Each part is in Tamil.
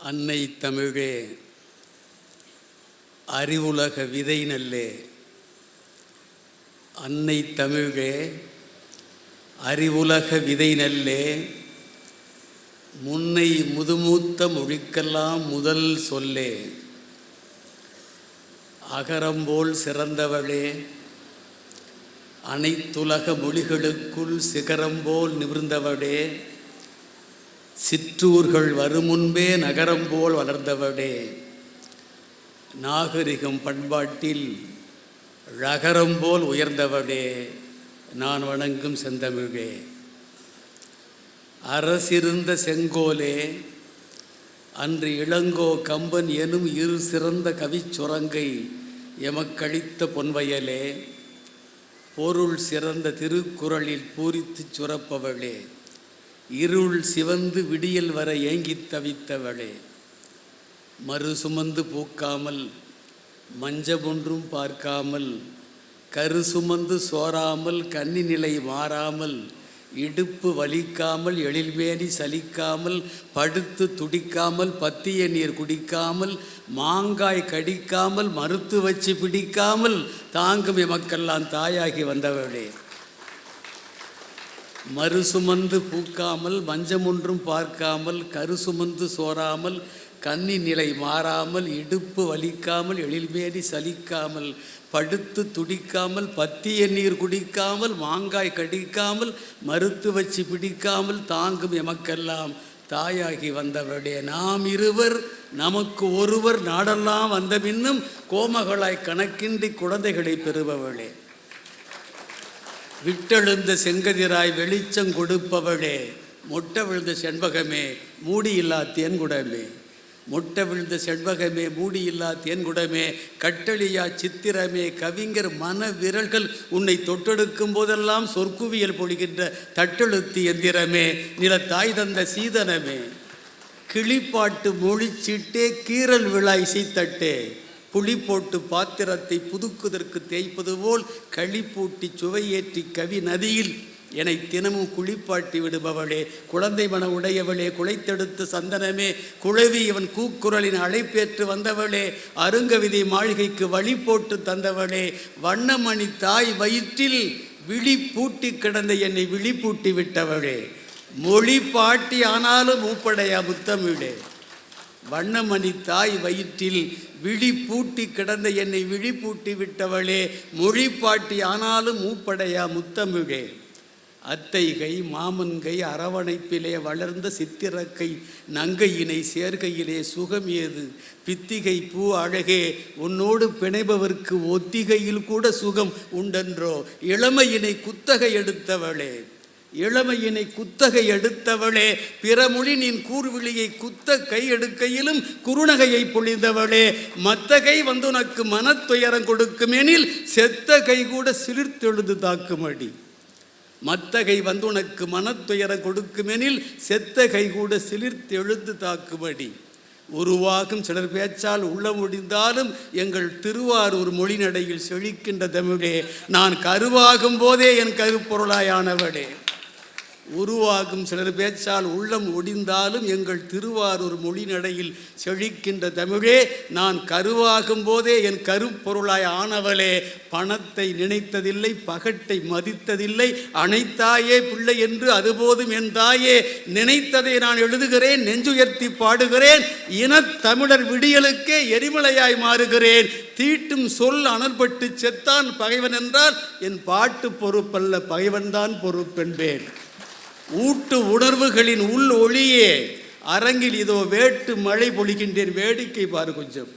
அன்னை தமிழே அறிவுலக விதை நல்லே. அன்னை தமிழே அறிவுலக விதை நல்லே. முன்னை முதுமூத்த மொழிக்கெல்லாம் முதல் சொல்லே. அகரம்போல் சிறந்தவளே, அனைத்துலக மொழிகளுக்குள் சிகரம்போல் நிமிர்ந்தவளே, சிற்றூர்கள் வருமுன்பே நகரம்போல் வளர்ந்தவளே, நாகரிகம் பண்பாட்டில் ழகரம்போல் உயர்ந்தவளே, நான் வணங்கும் செந்தமிழே. அரசிருந்த செங்கோலே, அன்று இளங்கோ கம்பன் எனும் இரு சிறந்த கவிச்சுரங்கை எமக்களித்த பொன்வயலே, பொருள் சிறந்த திருக்குறளில் பூரித்து சுரப்பவளே, இருள் சிவந்து விடியல் வர ஏங்கித் தவித்தவளே, மறு சுமந்து பூக்காமல் மஞ்சமொன்றும் பார்க்காமல், கரு சுமந்து சோராமல் கன்னி நிலை மாறாமல், இடுப்பு வலிக்காமல் எழில்மேனி சலிக்காமல், படுத்து துடிக்காமல் பத்திய நீர் குடிக்காமல், மாங்காய் கடிக்காமல் மறுத்து வச்சு பிடிக்காமல் தாங்கும் எமக்கெல்லாம் தாயாகி வந்தவளே, மறு சுமந்து பூக்காமல் மஞ்சமொன்றும் பார்க்காமல், கரு சுமந்து சோராமல் கன்னி நிலை மாறாமல், இடுப்பு வலிக்காமல் எழில்மேனி சலிக்காமல், படுத்து துடிக்காமல் பத்திய நீர் குடிக்காமல், மாங்காய் கடிக்காமல் மறுத்து வச்சு பிடிக்காமல் தாங்கும் எமக்கெல்லாம் தாயாகி வந்தவளே, நாம் இருவர் நமக்கு ஒருவர் நாடெல்லாம் வந்த பின்னும் கோமகளாய் கணக்கின்றி குழந்தைகளை பெறுபவளே, விட்டெழுந்த செங்கதிராய் வெளிச்சம் கொடுப்பவளே, மொட்டை விழுந்த செண்பகமே மூடியில்லா தேன்குடமே, மொட்டை விழுந்த செண்பகமே மூடியில்லா தேன்குடமே, கட்டளியா சித்திரமே, கவிஞர் மன விரல்கள் உன்னை தொட்டெடுக்கும் போதெல்லாம் சொற்குவியல் பொழிகின்ற தட்டெழுத்து எந்திரமே, நில தாய் தந்த சீதனமே, கிளிப்பாட்டு மொழிச்சிட்டே கீரல் விழா இசைத்தட்டே, புளி போட்டு பாத்திரத்தை புதுக்குதற்கு தேய்ப்பது போல் களிப்பூட்டி சுவையேற்றி கவி நதியில் என்னை தினமும் குளிப்பாட்டி விடுபவளே, குழந்தை மன உடையவளே, குலைத்தெடுத்த சந்தனமே, குழவி இவன் கூக்குரலின் அழைப்பேற்று வந்தவளே, அருங்கவிதை மாளிகைக்கு வழி போட்டு தந்தவளே, வண்ணமணி தாய் வயிற்றில் விழி பூட்டி கிடந்த என்னை விழி பூட்டி விட்டவளே, மொழி பாட்டி ஆனாலும் மூப்படையா முத்தமிழே, வண்ணமணி தாய் வயிற்றில் விழி பூட்டி கிடந்த என்னை விழி பூட்டி விட்டவளே, மொழி பாட்டி ஆனாலும் மூப்படையா முத்தமிழே, அத்தைகை மாமன்கை அரவணைப்பிலே வளர்ந்த சித்திரக்கை நங்கையினை சேர்கையிலே சுகம் ஏது, பித்திகை பூ அழகே உன்னோடு பிணைபவர்க்கு ஒத்திகையில் கூட சுகம் உண்டென்றோ, இளமையினை குத்தகை எடுத்தவளே, இளமையினை குத்தகை எடுத்தவளே, பிறமொழி நின் கூர்விழியை குத்த கை எடுக்கையிலும் குறுநகையை பொழிந்தவளே, மத்தகை வந்து உனக்கு மனத்துயரம் கொடுக்குமெனில் செத்த கை கூட சிலிர்த்தெழுது தாக்குமடி, மத்தகை வந்து உனக்கு மனத்துயரம் கொடுக்குமெனில் செத்த கை கூட சிலிர்த்தெழுது தாக்குமடி, உருவாகும் சிலர் பேச்சால் உள்ள முடிந்தாலும் எங்கள் திருவாரூர் மொழி நடையில் செழிக்கின்ற தமிழே, நான் கருவாகும் போதே என் கருப்பொருளாயானவளே, உருவாகும் சிலர் பேச்சால் உள்ளம் ஒடிந்தாலும் எங்கள் திருவாரூர் மொழி நடையில் செழிக்கின்ற தமிழே, நான் கருவாகும் போதே என் கருப்பொருளாய் ஆனவளே, பணத்தை நினைத்ததில்லை பகட்டை மதித்ததில்லை, அனைத்தாயே பிள்ளை என்று அதுபோதும் என் தாயே, நினைத்ததை நான் எழுதுகிறேன் நெஞ்சுயர்த்தி பாடுகிறேன், இனத்தமிழர் விடியலுக்கே எரிமலையாய் மாறுகிறேன், தீட்டும் சொல் அனல்பட்டு செத்தான் பகைவன் என்றால் என் பாட்டு பொறுப்பல்ல பகைவன்தான் பொறுப்பென்பேன், ஊட்டு உணர்வுகளின் உள் ஒளியே அரங்கில் இதோ வேட்டு மழை பொழிகின்றேன் வேடிக்கை பாரு கொஞ்சம்,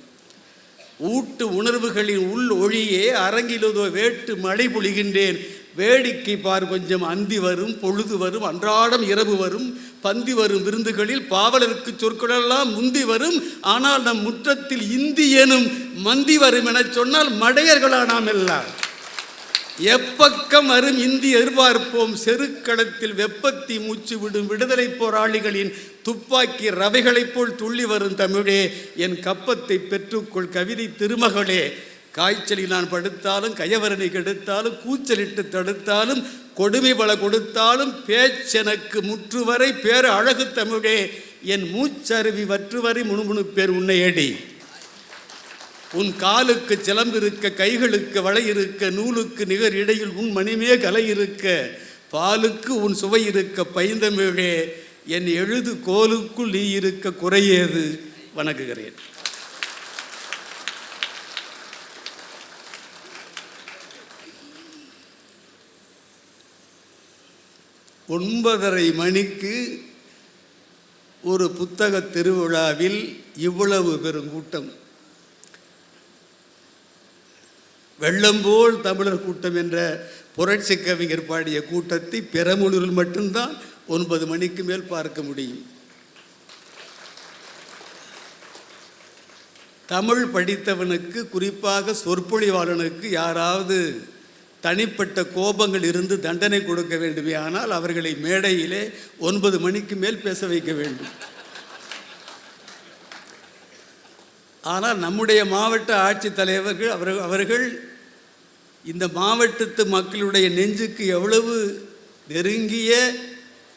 ஊட்டு உணர்வுகளின் உள் ஒளியே அரங்கில் இதோ வேட்டு மழை பொழிகின்றேன் வேடிக்கை பார் கொஞ்சம், அந்தி வரும் பொழுது வரும் அன்றாடம் இரவு வரும், பந்தி வரும் விருந்துகளில் பாவலருக்கு சொற்களெல்லாம் முந்தி வரும், ஆனால் நம் முற்றத்தில் இந்தி எனும் மந்தி வரும் என சொன்னால் மடையர்களா நாம் எல்லாம், எப்பக்கம் வரும் இந்தி எதிர்பார்ப்போம், செருக்களத்தில் வெப்பத்தி மூச்சு விடும் விடுதலை போராளிகளின் துப்பாக்கி ரவைகளைப் போல் துள்ளி வரும் தமிழே, என் கப்பத்தை பெற்றுக்கொள் கவிதை திருமகளே, காய்ச்சலில் நான் படுத்தாலும் கயவரனை கெடுத்தாலும் கூச்சலிட்டு தடுத்தாலும் கொடுமை பல கொடுத்தாலும் பேச்செனக்கு முற்றுவரை பேர அழகு தமிழே, என் மூச்சருவி வற்றுவரை முணுமுணுப்பேர் உன்னையடி. உன் காலுக்கு சிலம்பு இருக்க, கைகளுக்கு வளை இருக்க, நூலுக்கு நிகர் இடையில் உன் மணிமே கலை இருக்க, பாலுக்கு உன் சுவை இருக்க பைந்தமிழே, என் எழுது கோலுக்குள் நீ இருக்க குறையேது. வணங்குகிறேன். ஒன்பதரை மணிக்கு ஒரு புத்தக திருவிழாவில் இவ்வளவு பெருங்கூட்டம். வெள்ளம்போல் தமிழர் கூட்டம் என்ற புரட்சி கவிஞர் பாடிய கூட்டத்தை பெரம்பலூரில் மட்டும்தான் 9 மணிக்கு மேல் பார்க்க முடியும். தமிழ் படித்தவனுக்கு, குறிப்பாக சொற்பொழிவாளனுக்கு யாராவது தனிப்பட்ட கோபங்கள் இருந்து தண்டனை கொடுக்க வேண்டுமே, ஆனால் அவர்களை மேடையிலே 9 மணிக்கு மேல் பேச வைக்க வேண்டும். ஆனால் நம்முடைய மாவட்ட ஆட்சித்தலைவர்கள் அவர்கள் இந்த மாவட்டத்து மக்களுடைய நெஞ்சுக்கு எவ்வளவு நெருங்கிய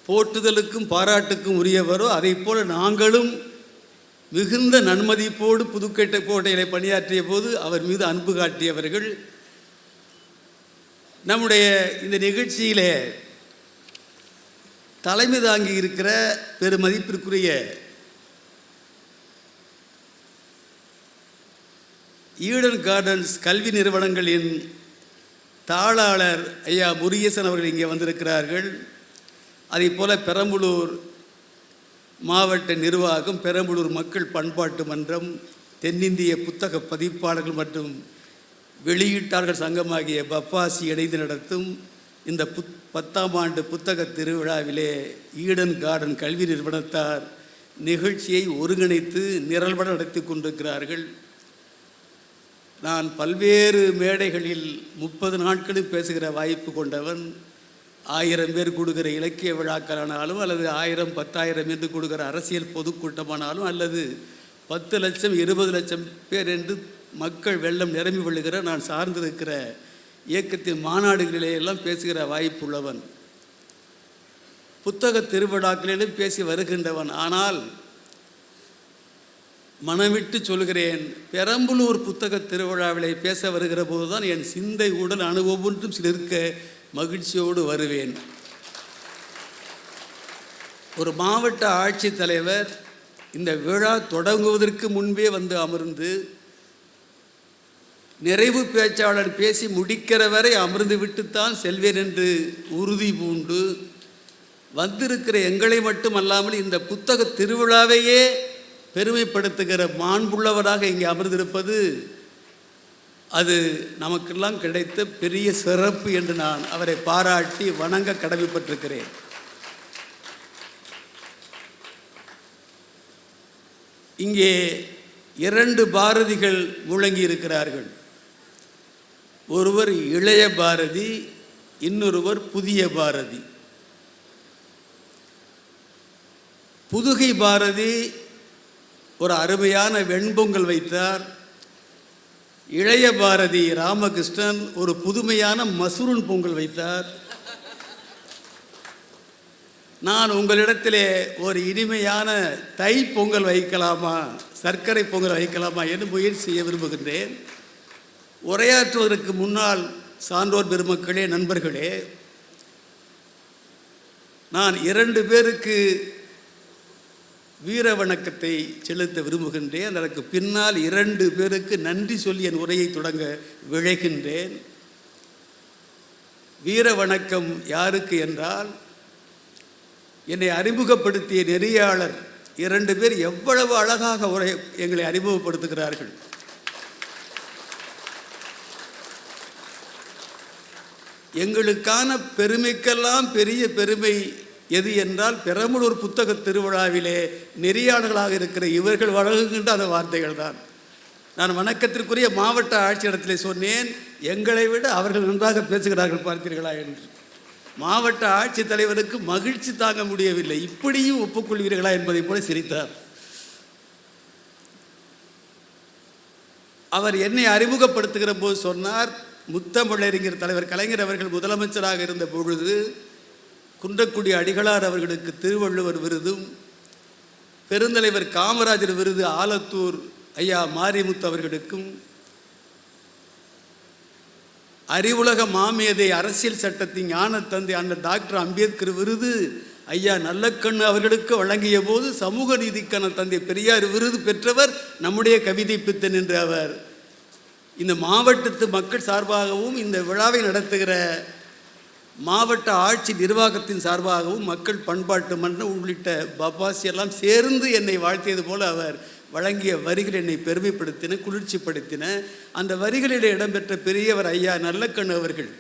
போற்றுதலுக்கும் பாராட்டுக்கும் உரியவரோ அதை போல நாங்களும் மிகுந்த நன்மதிப்போடு புதுக்கோட்டையிலே பணியாற்றிய போது அவர் மீது அன்பு காட்டியவர்கள். நம்முடைய இந்த நிகழ்ச்சியிலே தலைமை தாங்கி இருக்கிற பெருமதிப்பிற்குரிய ஈடன் கார்டன்ஸ் கல்வி நிறுவனங்களின் தாளாளர் ஐயா முருகேசன் அவர்கள் இங்கே வந்திருக்கிறார்கள். அதே போல் பெரம்பலூர் மாவட்ட நிர்வாகம், பெரம்பலூர் மக்கள் பண்பாட்டு மன்றம், தென்னிந்திய புத்தக பதிப்பாளர்கள் மற்றும் வெளியீட்டாளர்கள் சங்கமாகிய பப்பாசி இணைந்து நடத்தும் இந்த 10ஆம் ஆண்டு புத்தக திருவிழாவிலே ஈடன் கார்டன் கல்வி நிறுவனத்தார் நிகழ்ச்சியை ஒருங்கிணைத்து நிரல்பட நடத்தி கொண்டிருக்கிறார்கள். நான் பல்வேறு மேடைகளில் 30 நாட்களும் பேசுகிற வாய்ப்பு கொண்டவன். 1000 பேர் கூடுகிற இலக்கிய விழாக்களானாலும், அல்லது 1000 10,000 என்று கூடுகிற அரசியல் பொதுக்கூட்டமானாலும், அல்லது 10 லட்சம் 20 லட்சம் பேர் என்று மக்கள் வெள்ளம் நிரம்பி விழுகிற நான் சார்ந்திருக்கிற இயக்கத்தின் மாநாடுகளிலே எல்லாம் பேசுகிற வாய்ப்புள்ளவன். புத்தக திருவிழாக்களிலும் பேசி வருகின்றவன். ஆனால் மனமிட்டு சொல்கிறேன், பெரம்பலூர் புத்தக திருவிழாவிலே பேச வருகிற போதுதான் என் சிந்தை உடல் அனுபவம் சிலிர்க்க மகிழ்ச்சியோடு வருவேன். ஒரு மாவட்ட ஆட்சித்தலைவர் இந்த விழா தொடங்குவதற்கு முன்பே வந்து அமர்ந்து நிறைவு பேச்சாளர் பேசி முடிக்கிற வரை அமர்ந்து விட்டுத்தான் செல்வேன் என்று உறுதி பூண்டு வந்திருக்கிற எங்களை மட்டுமல்லாமல் இந்த புத்தக திருவிழாவையே பெருமைப்படுத்துகிற மாண்புள்ளவராக இங்கே அமர்ந்திருப்பது அது நமக்கெல்லாம் கிடைத்த பெரிய சிறப்பு என்று நான் அவரை பாராட்டி வணங்க கடமைப்பட்டிருக்கிறேன். இங்கே 2 பாரதிகள் முழங்கி இருக்கிறார்கள். ஒருவர் இளைய பாரதி, இன்னொருவர் புதிய பாரதி. புதுகை பாரதி ஒரு அருமையான வெண்பொங்கல் வைத்தார். இளைய பாரதி ராமகிருஷ்ணன் ஒரு புதுமையான மசூரன் பொங்கல் வைத்தார். நான் உங்களிடத்திலே ஒரு இனிமையான தை பொங்கல் வைக்கலாமா, சர்க்கரை பொங்கல் வைக்கலாமா என்று முயற்சி செய்ய விரும்புகின்றேன். உரையாற்றுவதற்கு முன்னால் சான்றோர் பெருமக்களே, நண்பர்களே, நான் 2 பேருக்கு வீர வணக்கத்தை செலுத்த விரும்புகின்றேன். அதற்கு பின்னால் 2 பேருக்கு நன்றி சொல்லி என் உரையை தொடங்க விழைகின்றேன். வீர வணக்கம் யாருக்கு என்றால், என்னை அறிமுகப்படுத்திய நெறியாளர் 2 பேர் எவ்வளவு அழகாக எங்களை அறிமுகப்படுத்துகிறார்கள். எங்களுக்கான பெருமைக்கெல்லாம் பெரிய பெருமை எது என்றால், பெரம்பலூர் புத்தக திருவிழாவிலே நெறியாளர்களாக இருக்கிற இவர்கள் வழங்குகின்ற அந்த வார்த்தைகள் தான். நான் வணக்கத்திற்குரிய மாவட்ட ஆட்சியிடத்திலே சொன்னேன், எங்களை விட அவர்கள் நன்றாக பேசுகிறார்கள் பார்த்தீர்களா என்று. மாவட்ட ஆட்சித்தலைவருக்கு மகிழ்ச்சி தாங்க முடியவில்லை. இப்படியும் ஒப்புக்கொள்வீர்களா என்பதை போல சிரித்தார். அவர் என்னை அறிமுகப்படுத்துகிற போது சொன்னார், முத்தமிழறிஞர் தலைவர் கலைஞர் அவர்கள் முதலமைச்சராக இருந்த பொழுது குன்றக்குடி அடிகளார் அவர்களுக்கு திருவள்ளுவர் விருதும், பெருந்தலைவர் காமராஜர் விருது ஆலத்தூர் ஐயா மாரிமுத்து அவர்களுக்கும், அறிவுலக மாமேதை அரசியல் சட்டத்தின் ஞான தந்தை அண்ணன் டாக்டர் அம்பேத்கர் விருது ஐயா நல்லக்கண்ணு அவர்களுக்கு வழங்கிய போது சமூக நீதிக்கான தந்தை பெரியார் விருது பெற்றவர் நம்முடைய கவிதை பித்தன் என்ற அவர். இந்த மாவட்டத்து மக்கள் சார்பாகவும் இந்த விழாவை நடத்துகிற மாவட்ட ஆட்சி நிர்வாகத்தின் சார்பாகவும் மக்கள் பண்பாட்டு மன்றம் உள்ளிட்ட பப்பாசி எல்லாம் சேர்ந்து என்னை வாழ்த்தியது போல அவர் வழங்கிய வரிகள் என்னை பெருமைப்படுத்தின, குளிர்ச்சிப்படுத்தின. அந்த வரிகளில் இடம்பெற்ற பெரியவர் ஐயா நல்லக்கண்ணு அவர்கள்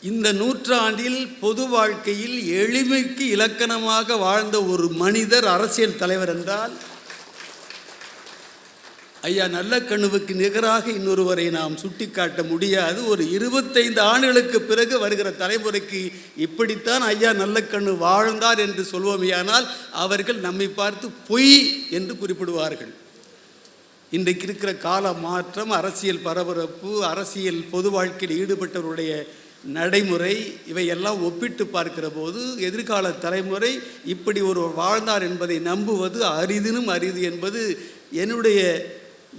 இந்த நூற்றாண்டில் பொது வாழ்க்கையில் எளிமைக்கு இலக்கணமாக வாழ்ந்த ஒரு மனிதர், அரசியல் தலைவர் என்றால் ஐயா நல்லக்கண்ணுவுக்கு நிகராக இன்னொருவரை நாம் சுட்டிக்காட்ட முடியாது. ஒரு 25 ஆண்டுகளுக்கு பிறகு வருகிற தலைமுறைக்கு இப்படித்தான் ஐயா நல்லக்கண்ணு வாழ்ந்தார் என்று சொல்வோமேயானால் அவர்கள் நம்மை பார்த்து பொய் என்று குறிப்பிடுவார்கள். இன்றைக்கு இருக்கிற கால மாற்றம், அரசியல் பரபரப்பு, அரசியல் பொது வாழ்க்கையில் ஈடுபட்டவருடைய நடைமுறை, இவையெல்லாம் ஒப்பிட்டு பார்க்கிற போது எதிர்கால தலைமுறை இப்படி ஒரு வாழ்ந்தார் என்பதை நம்புவது அரிதினும் அரிது என்பது என்னுடைய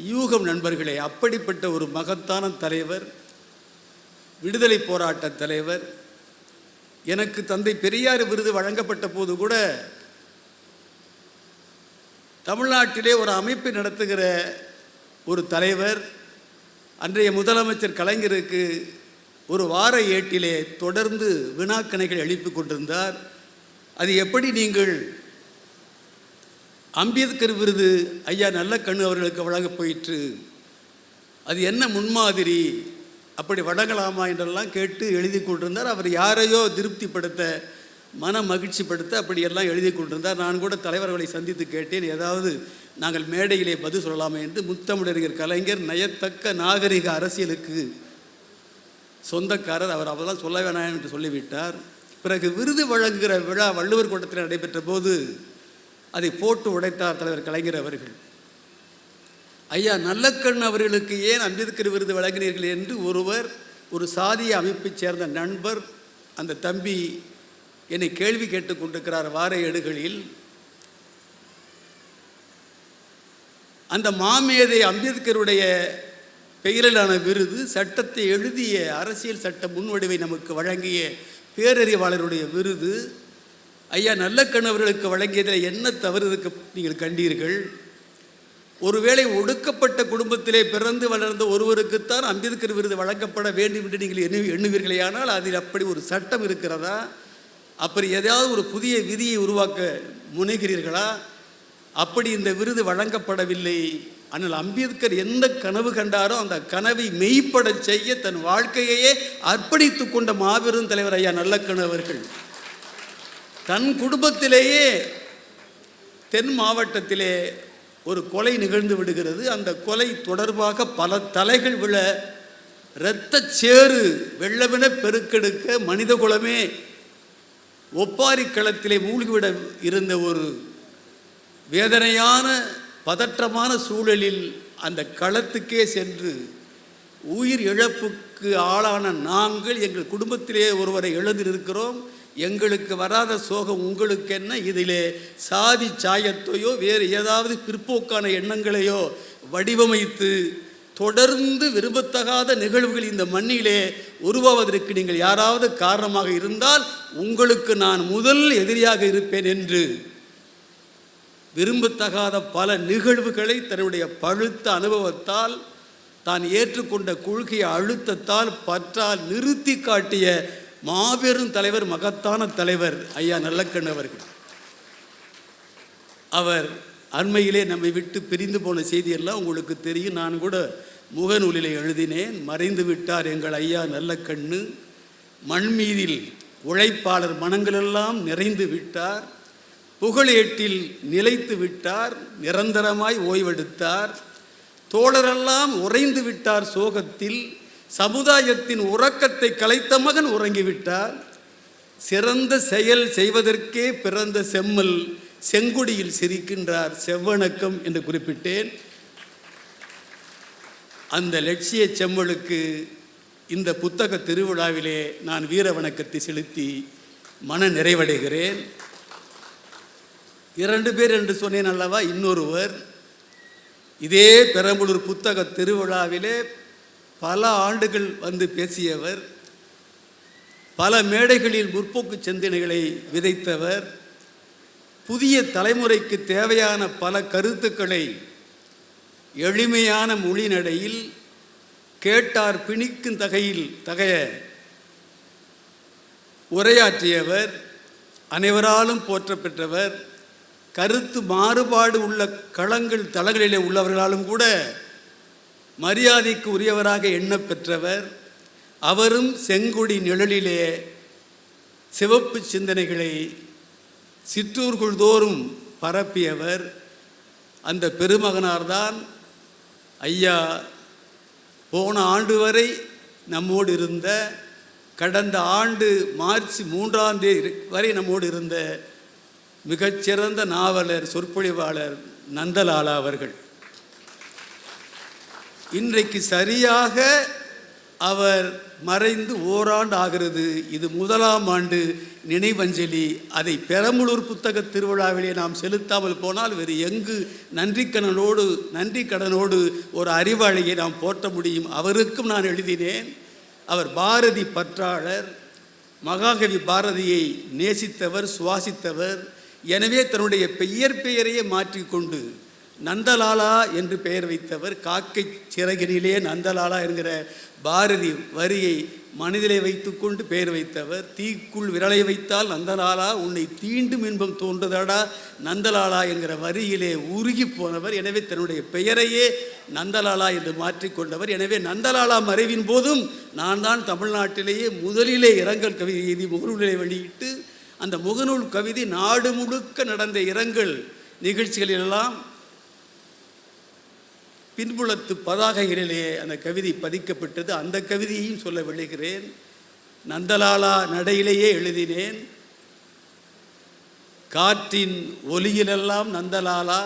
யூகம் நண்பர்களே. அப்படிப்பட்ட ஒரு மகத்தான தலைவர், விடுதலை போராட்ட தலைவர். எனக்கு தந்தை பெரியார் விருது வழங்கப்பட்ட போது கூட தமிழ்நாட்டிலே ஒரு அமைப்பை நடத்துகிற ஒரு தலைவர் அன்றைய முதலமைச்சர் கலைஞருக்கு ஒரு வார ஏட்டிலே தொடர்ந்து வினாக்கணைகள் எழுப்பி கொண்டிருந்தார். அது எப்படி நீங்கள் அம்பேத்கர் விருது ஐயா நல்லக்கண்ணு அவர்களுக்கு வழங்க போயிற்று, அது என்ன முன்மாதிரி, அப்படி வழங்கலாமா என்றெல்லாம் கேட்டு எழுதி கொண்டிருந்தார். அவர் யாரையோ திருப்திப்படுத்த, மன மகிழ்ச்சிப்படுத்த அப்படியெல்லாம் எழுதி கொண்டிருந்தார். நான் கூட தலைவர்களை சந்தித்து கேட்டேன், ஏதாவது நாங்கள் மேடையிலே பதில் சொல்லலாமே என்று. முத்தமிழறிஞர் கலைஞர் நயத்தக்க நாகரிக அரசியலுக்கு சொந்தக்காரர், அவர் அவெல்லாம் சொல்ல வேணாம் என்று சொல்லிவிட்டார். பிறகு விருது வழங்குகிற விழா வள்ளுவர் கூட்டத்தில் நடைபெற்ற போது அதை போட்டு உடைத்தார் தலைவர் கலைஞர் அவர்கள். ஐயா நல்லக்கண் அவர்களுக்கு ஏன் அம்பேத்கர் விருது வழங்கினீர்கள் என்று ஒருவர், ஒரு சாதிய அமைப்பைச் சேர்ந்த நண்பர், அந்த தம்பி என்னை கேள்வி கேட்டுக்கொண்டிருக்கிறார் வார ஏடுகளில். அந்த மாமேதை அம்பேத்கருடைய பெயரிலான விருது, சட்டத்தை எழுதிய அரசியல் சட்ட முன்வடிவை நமக்கு வழங்கிய பேரறிவாளருடைய விருது ஐயா நல்லக்கண் அவர்களுக்கு வழங்கியதில் என்ன தவறு இருக்க நீங்கள் கண்டீர்கள்? ஒருவேளை ஒடுக்கப்பட்ட குடும்பத்திலே பிறந்து வளர்ந்த ஒருவருக்குத்தான் அம்பேத்கர் விருது வழங்கப்பட வேண்டும் என்று நீங்கள் எண்ணுவீர்களே, ஆனால் அதில் அப்படி ஒரு சட்டம் இருக்கிறதா? அப்படி ஏதாவது ஒரு புதிய விதியை உருவாக்க முனைகிறீர்களா? அப்படி இந்த விருது வழங்கப்படவில்லை. ஆனால் அம்பேத்கர் எந்த கனவு கண்டாரோ அந்த கனவை மெய்ப்பட செய்ய தன் வாழ்க்கையையே அர்ப்பணித்து கொண்ட மாபெரும் தலைவர் ஐயா நல்லக்கண் அவர்கள். தன் குடும்பத்திலேயே தென் மாவட்டத்திலே ஒரு கொலை நிகழ்ந்து விடுகிறது. அந்த கொலை தொடர்பாக பல தலைகள் விழ, இரத்த சேறு வெள்ளமென பெருக்கெடுக்க, மனித குலமே ஒப்பாரி களத்திலே மூழ்கிவிட இருந்த ஒரு வேதனையான பதற்றமான சூழலில் அந்த களத்துக்கே சென்று உயிர் இழப்புக்கு ஆளான நாங்கள் எங்கள் குடும்பத்திலே ஒருவரை இழந்திருக்கிறோம். எங்களுக்கு வராத சோகம் உங்களுக்கு என்ன? இதிலே சாதி சாயத்தையோ வேறு ஏதாவது பிற்போக்கான எண்ணங்களையோ வடிவமைத்து தொடர்ந்து விரும்பத்தகாத நிகழ்வுகள் இந்த மண்ணிலே உருவாவதற்கு நீங்கள் யாராவது காரணமாக இருந்தால் உங்களுக்கு நான் முதல் எதிரியாக இருப்பேன் என்று விரும்பத்தகாத பல நிகழ்வுகளை தன்னுடைய பழுத்த அனுபவத்தால், தான் ஏற்றுக்கொண்ட கொள்கை அழுத்தத்தால், பற்றால் நிறுத்தி காட்டிய மாபெரும் தலைவர், மகத்தான தலைவர் ஐயா நல்லக்கண் அவர்கள். அவர் அண்மையிலே நம்மை விட்டு பிரிந்து போன செய்தியெல்லாம் உங்களுக்கு தெரியும். நான் கூட முகநூலிலே எழுதினேன், மறைந்து விட்டார் எங்கள் ஐயா நல்லக்கண்ணு. மண் மீதில் உழைப்பாளர் மனங்களெல்லாம் நிறைந்து விட்டார். புகழேட்டில் நிலைத்து விட்டார். நிரந்தரமாய் ஓய்வெடுத்தார். தோழரெல்லாம் உறைந்து விட்டார் சோகத்தில். சமுதாயத்தின் உறக்கத்தை கலைத்த மகன் உறங்கிவிட்டார். சிறந்த செயல் செய்வதற்கே பிறந்த செம்மல் செங்குடியில் சிரிக்கின்றார், செவ்வணக்கம் என்று குறிப்பிட்டேன். அந்த லட்சிய செம்மலுக்கு இந்த புத்தக திருவிழாவிலே நான் வீர வணக்கத்தை செலுத்தி மன நிறைவடைகிறேன். 2 பேர் என்று சொன்னேன் அல்லவா. இன்னொருவர் இதே பெரம்பலூர் புத்தக திருவிழாவிலே பல ஆண்டுகள் வந்து பேசியவர், பல மேடைகளில் முற்போக்கு சிந்தனைகளை விதைத்தவர், புதிய தலைமுறைக்கு தேவையான பல கருத்துக்களை எளிமையான மொழிநடையில் கேட்டார் பிணிக்கும் தகைய உரையாற்றியவர், அனைவராலும் போற்ற பெற்றவர், கருத்து மாறுபாடு உள்ள தளங்களிலே உள்ளவர்களாலும் கூட மரியாதைக்கு உரியவராக எண்ணப் பெற்றவர். அவரும் செங்கொடி நிழலிலே சிவப்பு சிந்தனைகளை சிற்றூர்கள் தோறும் பரப்பியவர். அந்த பெருமகனார்தான் ஐயா போன ஆண்டு வரை நம்மோடு இருந்த, கடந்த ஆண்டு மார்ச் 3ஆம் தேதி வரை நம்மோடு இருந்த மிகச்சிறந்த நாவலர், சொற்பொழிவாளர் நந்தலாலா அவர்கள். இன்றைக்கு சரியாக அவர் மறைந்து ஓராண்டு ஆகிறது. இது 1ஆம் ஆண்டு நினைவஞ்சலி. அதை பெரம்பலூர் புத்தக திருவிழாவிலே நாம் செலுத்தாமல் போனால் வேறு எங்கு நன்றி கடனோடு ஒரு அறிவாளியை நாம் போற்ற முடியும்? அவருக்கும் நான் எழுதினேன். அவர் பாரதி பற்றாளர், மகாகவி பாரதியை நேசித்தவர், சுவாசித்தவர். எனவே தன்னுடைய இயற்பெயரையே மாற்றிக்கொண்டு நந்தலாலா என்று பெயர் வைத்தவர். காக்கை சிறகினிலே நந்தலாலா என்கிற பாரதி வரியை மனதிலே வைத்துக்கொண்டு பெயர் வைத்தவர். தீக்குள் விரலை வைத்தால் நந்தலாலா, உன்னை தீண்டும் இன்பம் தோன்றுதடா நந்தலாலா என்கிற வரியிலே உருகி போனவர். எனவே தன்னுடைய பெயரையே நந்தலாலா என்று மாற்றிக்கொண்டவர். எனவே நந்தலாலா மறைவின் போதும் நான் தான் தமிழ்நாட்டிலேயே முதலிலே இரங்கல் கவிதை எழுதி முகநூலை வெளியிட்டு, அந்த முகநூல் கவிதை நாடு முழுக்க நடந்த இரங்கல் நிகழ்ச்சிகளிலெல்லாம் பின்புலத்து பதாகைகளிலே அந்த கவிதை பதிக்கப்பட்டது. அந்த கவிதையையும் சொல்ல விளைகிறேன். நந்தலாலா நடையிலேயே எழுதினேன். காற்றின் ஒலியிலெல்லாம் நந்தலாலா,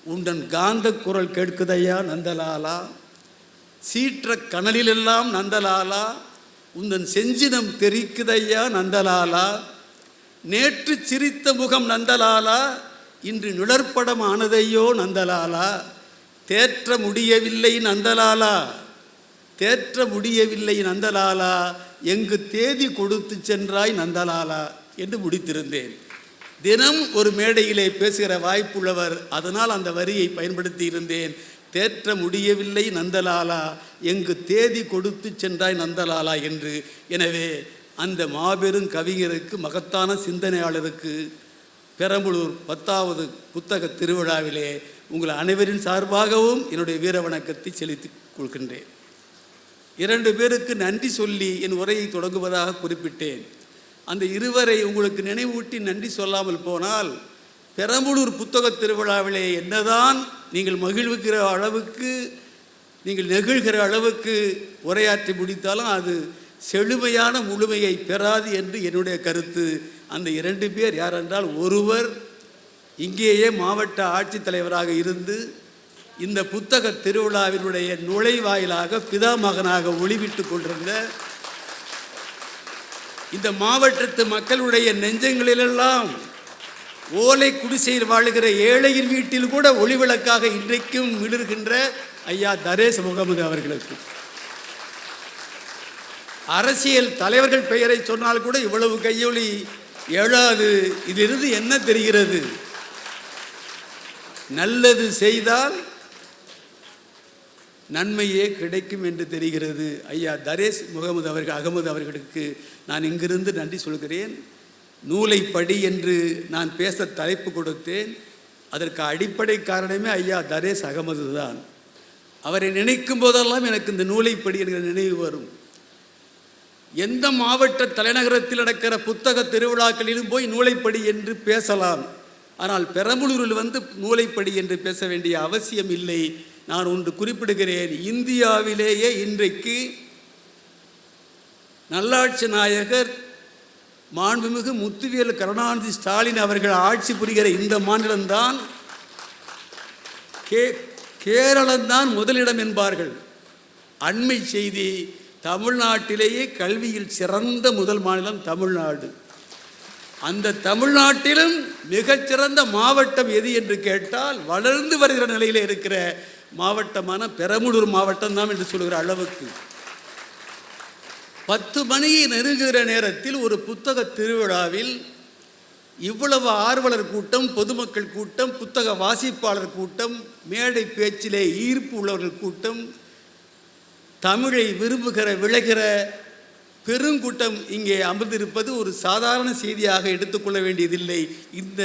உண்டன் காந்த குரல் கேட்குதையா நந்தலாலா, சீற்ற கனலிலெல்லாம் நந்தலாலா, உந்தன் செஞ்சினம் தெரிக்குதையா நந்தலாலா, நேற்று சிரித்த முகம் நந்தலாலா, இன்று நிழற்படம் ஆனதையோ நந்தலாலா, தேற்ற முடியவில்லை நந்தலாலா, தேற்ற முடியவில்லை நந்தலாலா, எங்கு தேதி கொடுத்து சென்றாய் நந்தலாலா என்று முடித்திருந்தேன். தினம் ஒரு மேடையிலே பேசுகிற வாய்ப்புள்ளவர், அதனால் அந்த வரியை பயன்படுத்தி இருந்தேன். தேற்ற முடியவில்லை நந்தலாலா, எங்கு தேதி கொடுத்து சென்றாய் நந்தலாலா என்று. எனவே அந்த மாபெரும் கவிஞருக்கு, மகத்தான சிந்தனையாளருக்கு பெரம்பலூர் 10வது புத்தக திருவிழாவிலே உங்கள் அனைவரின் சார்பாகவும் என்னுடைய வீர வணக்கத்தை செலுத்திக் கொள்கின்றேன். 2 பேருக்கு நன்றி சொல்லி என் உரையை தொடங்குவதாக குறிப்பிட்டேன். அந்த இருவரை உங்களுக்கு நினைவூட்டி நன்றி சொல்லாமல் போனால், பெரம்பலூர் புத்தக திருவிழாவிலே என்னதான் நீங்கள் மகிழ்வுகிற அளவுக்கு, நீங்கள் நெகிழ்கிற அளவுக்கு உரையாற்றி முடித்தாலும் அது செழுமையான முழுமையை பெறாது என்று என்னுடைய கருத்து. அந்த 2 பேர் யார் என்றால், ஒருவர் இங்கேயே மாவட்ட ஆட்சித்தலைவராக இருந்து இந்த புத்தக திருவிழாவினுடைய நுழைவாயிலாக பிதாமகனாக ஒளிவிட்டு கொண்டிருந்த, இந்த மாவட்டத்து மக்களுடைய நெஞ்சங்களிலெல்லாம் ஓலை குடிசையில் வாழுகிற ஏழையின் வீட்டில் கூட ஒளிவிளக்காக இன்றைக்கும் மிளிர்கின்ற ஐயா தரேஸ் முகமது அவர்களுக்கு, அரசியல் தலைவர்கள் பெயரை சொன்னால் கூட இவ்வளவு கையொலி எழாது. இதிலிருந்து என்ன தெரிகிறது? நல்லது செய்தால் நன்மையே கிடைக்கும் என்று தெரிகிறது. ஐயா தரேஸ் முகமது அகமது அவர்களுக்கு நான் இங்கிருந்து நன்றி சொல்கிறேன். நூலை படி என்று நான் பேச தலைப்பு கொடுத்தேன். அதற்கு அடிப்படை காரணமே ஐயா தரேஸ் அகமது தான். அவரை நினைக்கும் போதெல்லாம் எனக்கு இந்த நூலை படி என்கிற நினைவு வரும். எந்த மாவட்ட தலைநகரத்தில் நடக்கிற புத்தக திருவிழாக்களிலும் போய் நூலைப்படி என்று பேசலாம். ஆனால் பெரம்பலூரில் வந்து நூலைப்படி என்று பேச வேண்டிய அவசியம் இல்லை. நான் ஒன்று குறிப்பிடுகிறேன். இந்தியாவிலேயே இன்றைக்கு நல்லாட்சி நாயகர் மாண்புமிகு முத்துவேல் கருணாநிதி ஸ்டாலின் அவர்கள் ஆட்சி புரிகிற இந்த மாநிலம்தான், கேரளம்தான் முதலிடம் என்பார்கள். அண்மை செய்தி, தமிழ்நாட்டிலேயே கல்வியில் சிறந்த முதல் மாநிலம் தமிழ்நாடு. அந்த தமிழ்நாட்டிலும் மிகச்சிறந்த மாவட்டம் எது என்று கேட்டால் வளர்ந்து வருகிற நிலையில் இருக்கிற மாவட்டமான பெரம்பலூர் மாவட்டம் தான் என்று சொல்கிற அளவுக்கு 10 மணியை நெருங்குகிற நேரத்தில் ஒரு புத்தக திருவிழாவில் இவ்வளவு ஆர்வலர் கூட்டம், பொதுமக்கள் கூட்டம், புத்தக வாசிப்பாளர் கூட்டம், மேடை பேச்சிலே ஈர்ப்பு உள்ளவர்கள் கூட்டம், தமிழை விரும்புகிற விளைகிற பெருங்கூட்டம் இங்கே அமர்ந்திருப்பது ஒரு சாதாரண செய்தியாக எடுத்துக்கொள்ள வேண்டியதில்லை. இந்த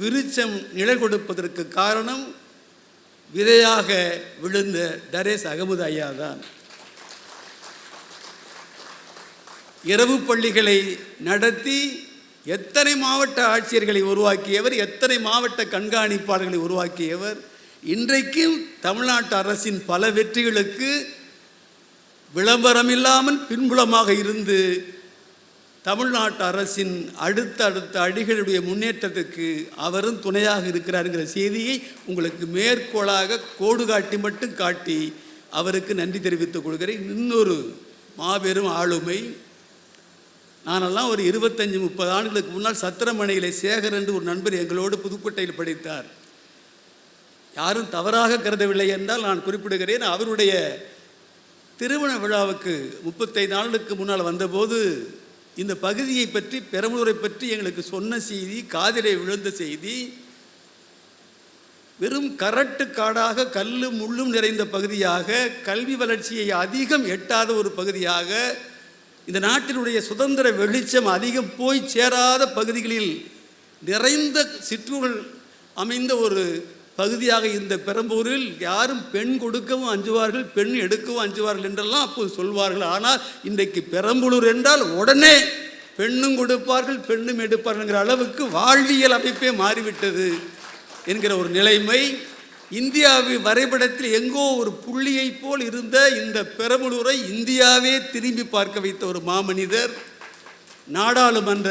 விருட்சம் நிலை கொடுப்பதற்கு காரணம் விதையாக விழுந்த தரேஸ் அகமது ஐயா தான். இரவு பள்ளிகளை நடத்தி எத்தனை மாவட்ட ஆட்சியர்களை உருவாக்கியவர், எத்தனை மாவட்ட கண்காணிப்பாளர்களை உருவாக்கியவர். இன்றைக்கும் தமிழ்நாட்டு அரசின் பல வெற்றிகளுக்கு விளம்பரம் இல்லாமல் பின்புலமாக இருந்து தமிழ்நாட்டு அரசின் அடுத்த அடிகளுடைய முன்னேற்றத்துக்கு அவரும் துணையாக இருக்கிறாருங்கிற செய்தியை உங்களுக்கு மேற்கோளாக கோடு காட்டி மட்டும் காட்டி அவருக்கு நன்றி தெரிவித்துக் கொள்கிறேன். இன்னொரு மாபெரும் ஆளுமை, நானெல்லாம் ஒரு 25-30 ஆண்டுகளுக்கு முன்னால் சத்திரமணியிலே சேகர் என்று ஒரு நண்பர் எங்களோடு புதுக்கோட்டையில் படித்தார். யாரும் தவறாக கருதவில்லை என்றால் நான் குறிப்பிடுகிறேன். அவருடைய திருமண விழாவுக்கு 35 ஆண்டுகளுக்கு முன்னால் வந்தபோது இந்த பகுதியை பற்றி, பெரம்பலூரை பற்றி எங்களுக்கு சொன்ன செய்தி, காதிலே விழுந்த செய்தி, வெறும் கரட்டு காடாக கல்லும் முள்ளும் நிறைந்த பகுதியாக, கல்வி வளர்ச்சியை அதிகம் எட்டாத ஒரு பகுதியாக, இந்த நாட்டினுடைய சுதந்திர வெளிச்சம் அதிகம் போய் சேராத பகுதிகளில் நிறைந்த சிற்றூர்கள் அமைந்த ஒரு பகுதியாக இந்த பெரம்பூரில் யாரும் பெண் கொடுக்கவும் அஞ்சுவார்கள், பெண் எடுக்கவும் அஞ்சுவார்கள் என்றெல்லாம் அப்போது சொல்வார்கள். ஆனால் இன்றைக்கு பெரம்பலூர் என்றால் உடனே பெண்ணும் கொடுப்பார்கள், பெண்ணும் எடுப்பார்கள்ங்கிற அளவுக்கு வாழ்வியல் அமைப்பே மாறிவிட்டது என்கிற ஒரு நிலைமை. இந்தியாவின் வரைபடத்தில் எங்கோ ஒரு புள்ளியை போல் இருந்த இந்த பெரம்பலூரை இந்தியாவே திரும்பி பார்க்க வைத்த ஒரு மாமனிதர். நாடாளுமன்ற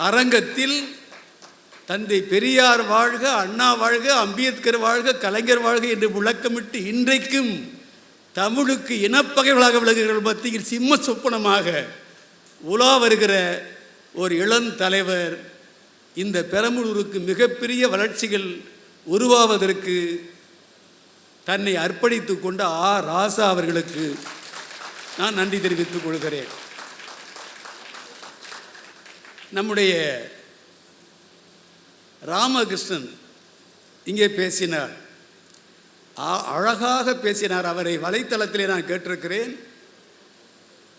அரங்கத்தில் தந்தை பெரியார் வாழ்க, அண்ணா வாழ்க, அம்பேத்கர் வாழ்க, கலைஞர் வாழ்க என்று முழக்கமிட்டு இன்றைக்கும் தமிழுக்கு இனப்பகைகளாக விளங்குகிற மத்தியில் சிம்ம சொப்பனமாக உலா வருகிற ஒரு இளம் தலைவர். இந்த பெரம்பலூருக்கு மிகப்பெரிய வளர்ச்சிகள் உருவாவதற்கு தன்னை அர்ப்பணித்து கொண்ட ராசா அவர்களுக்கு நான் நன்றி தெரிவித்துக் கொள்கிறேன். நம்முடைய ராமகிருஷ்ணன் இங்கே பேசினார், அழகாக பேசினார். அவரை வலைத்தளத்திலே நான் கேட்டிருக்கிறேன்,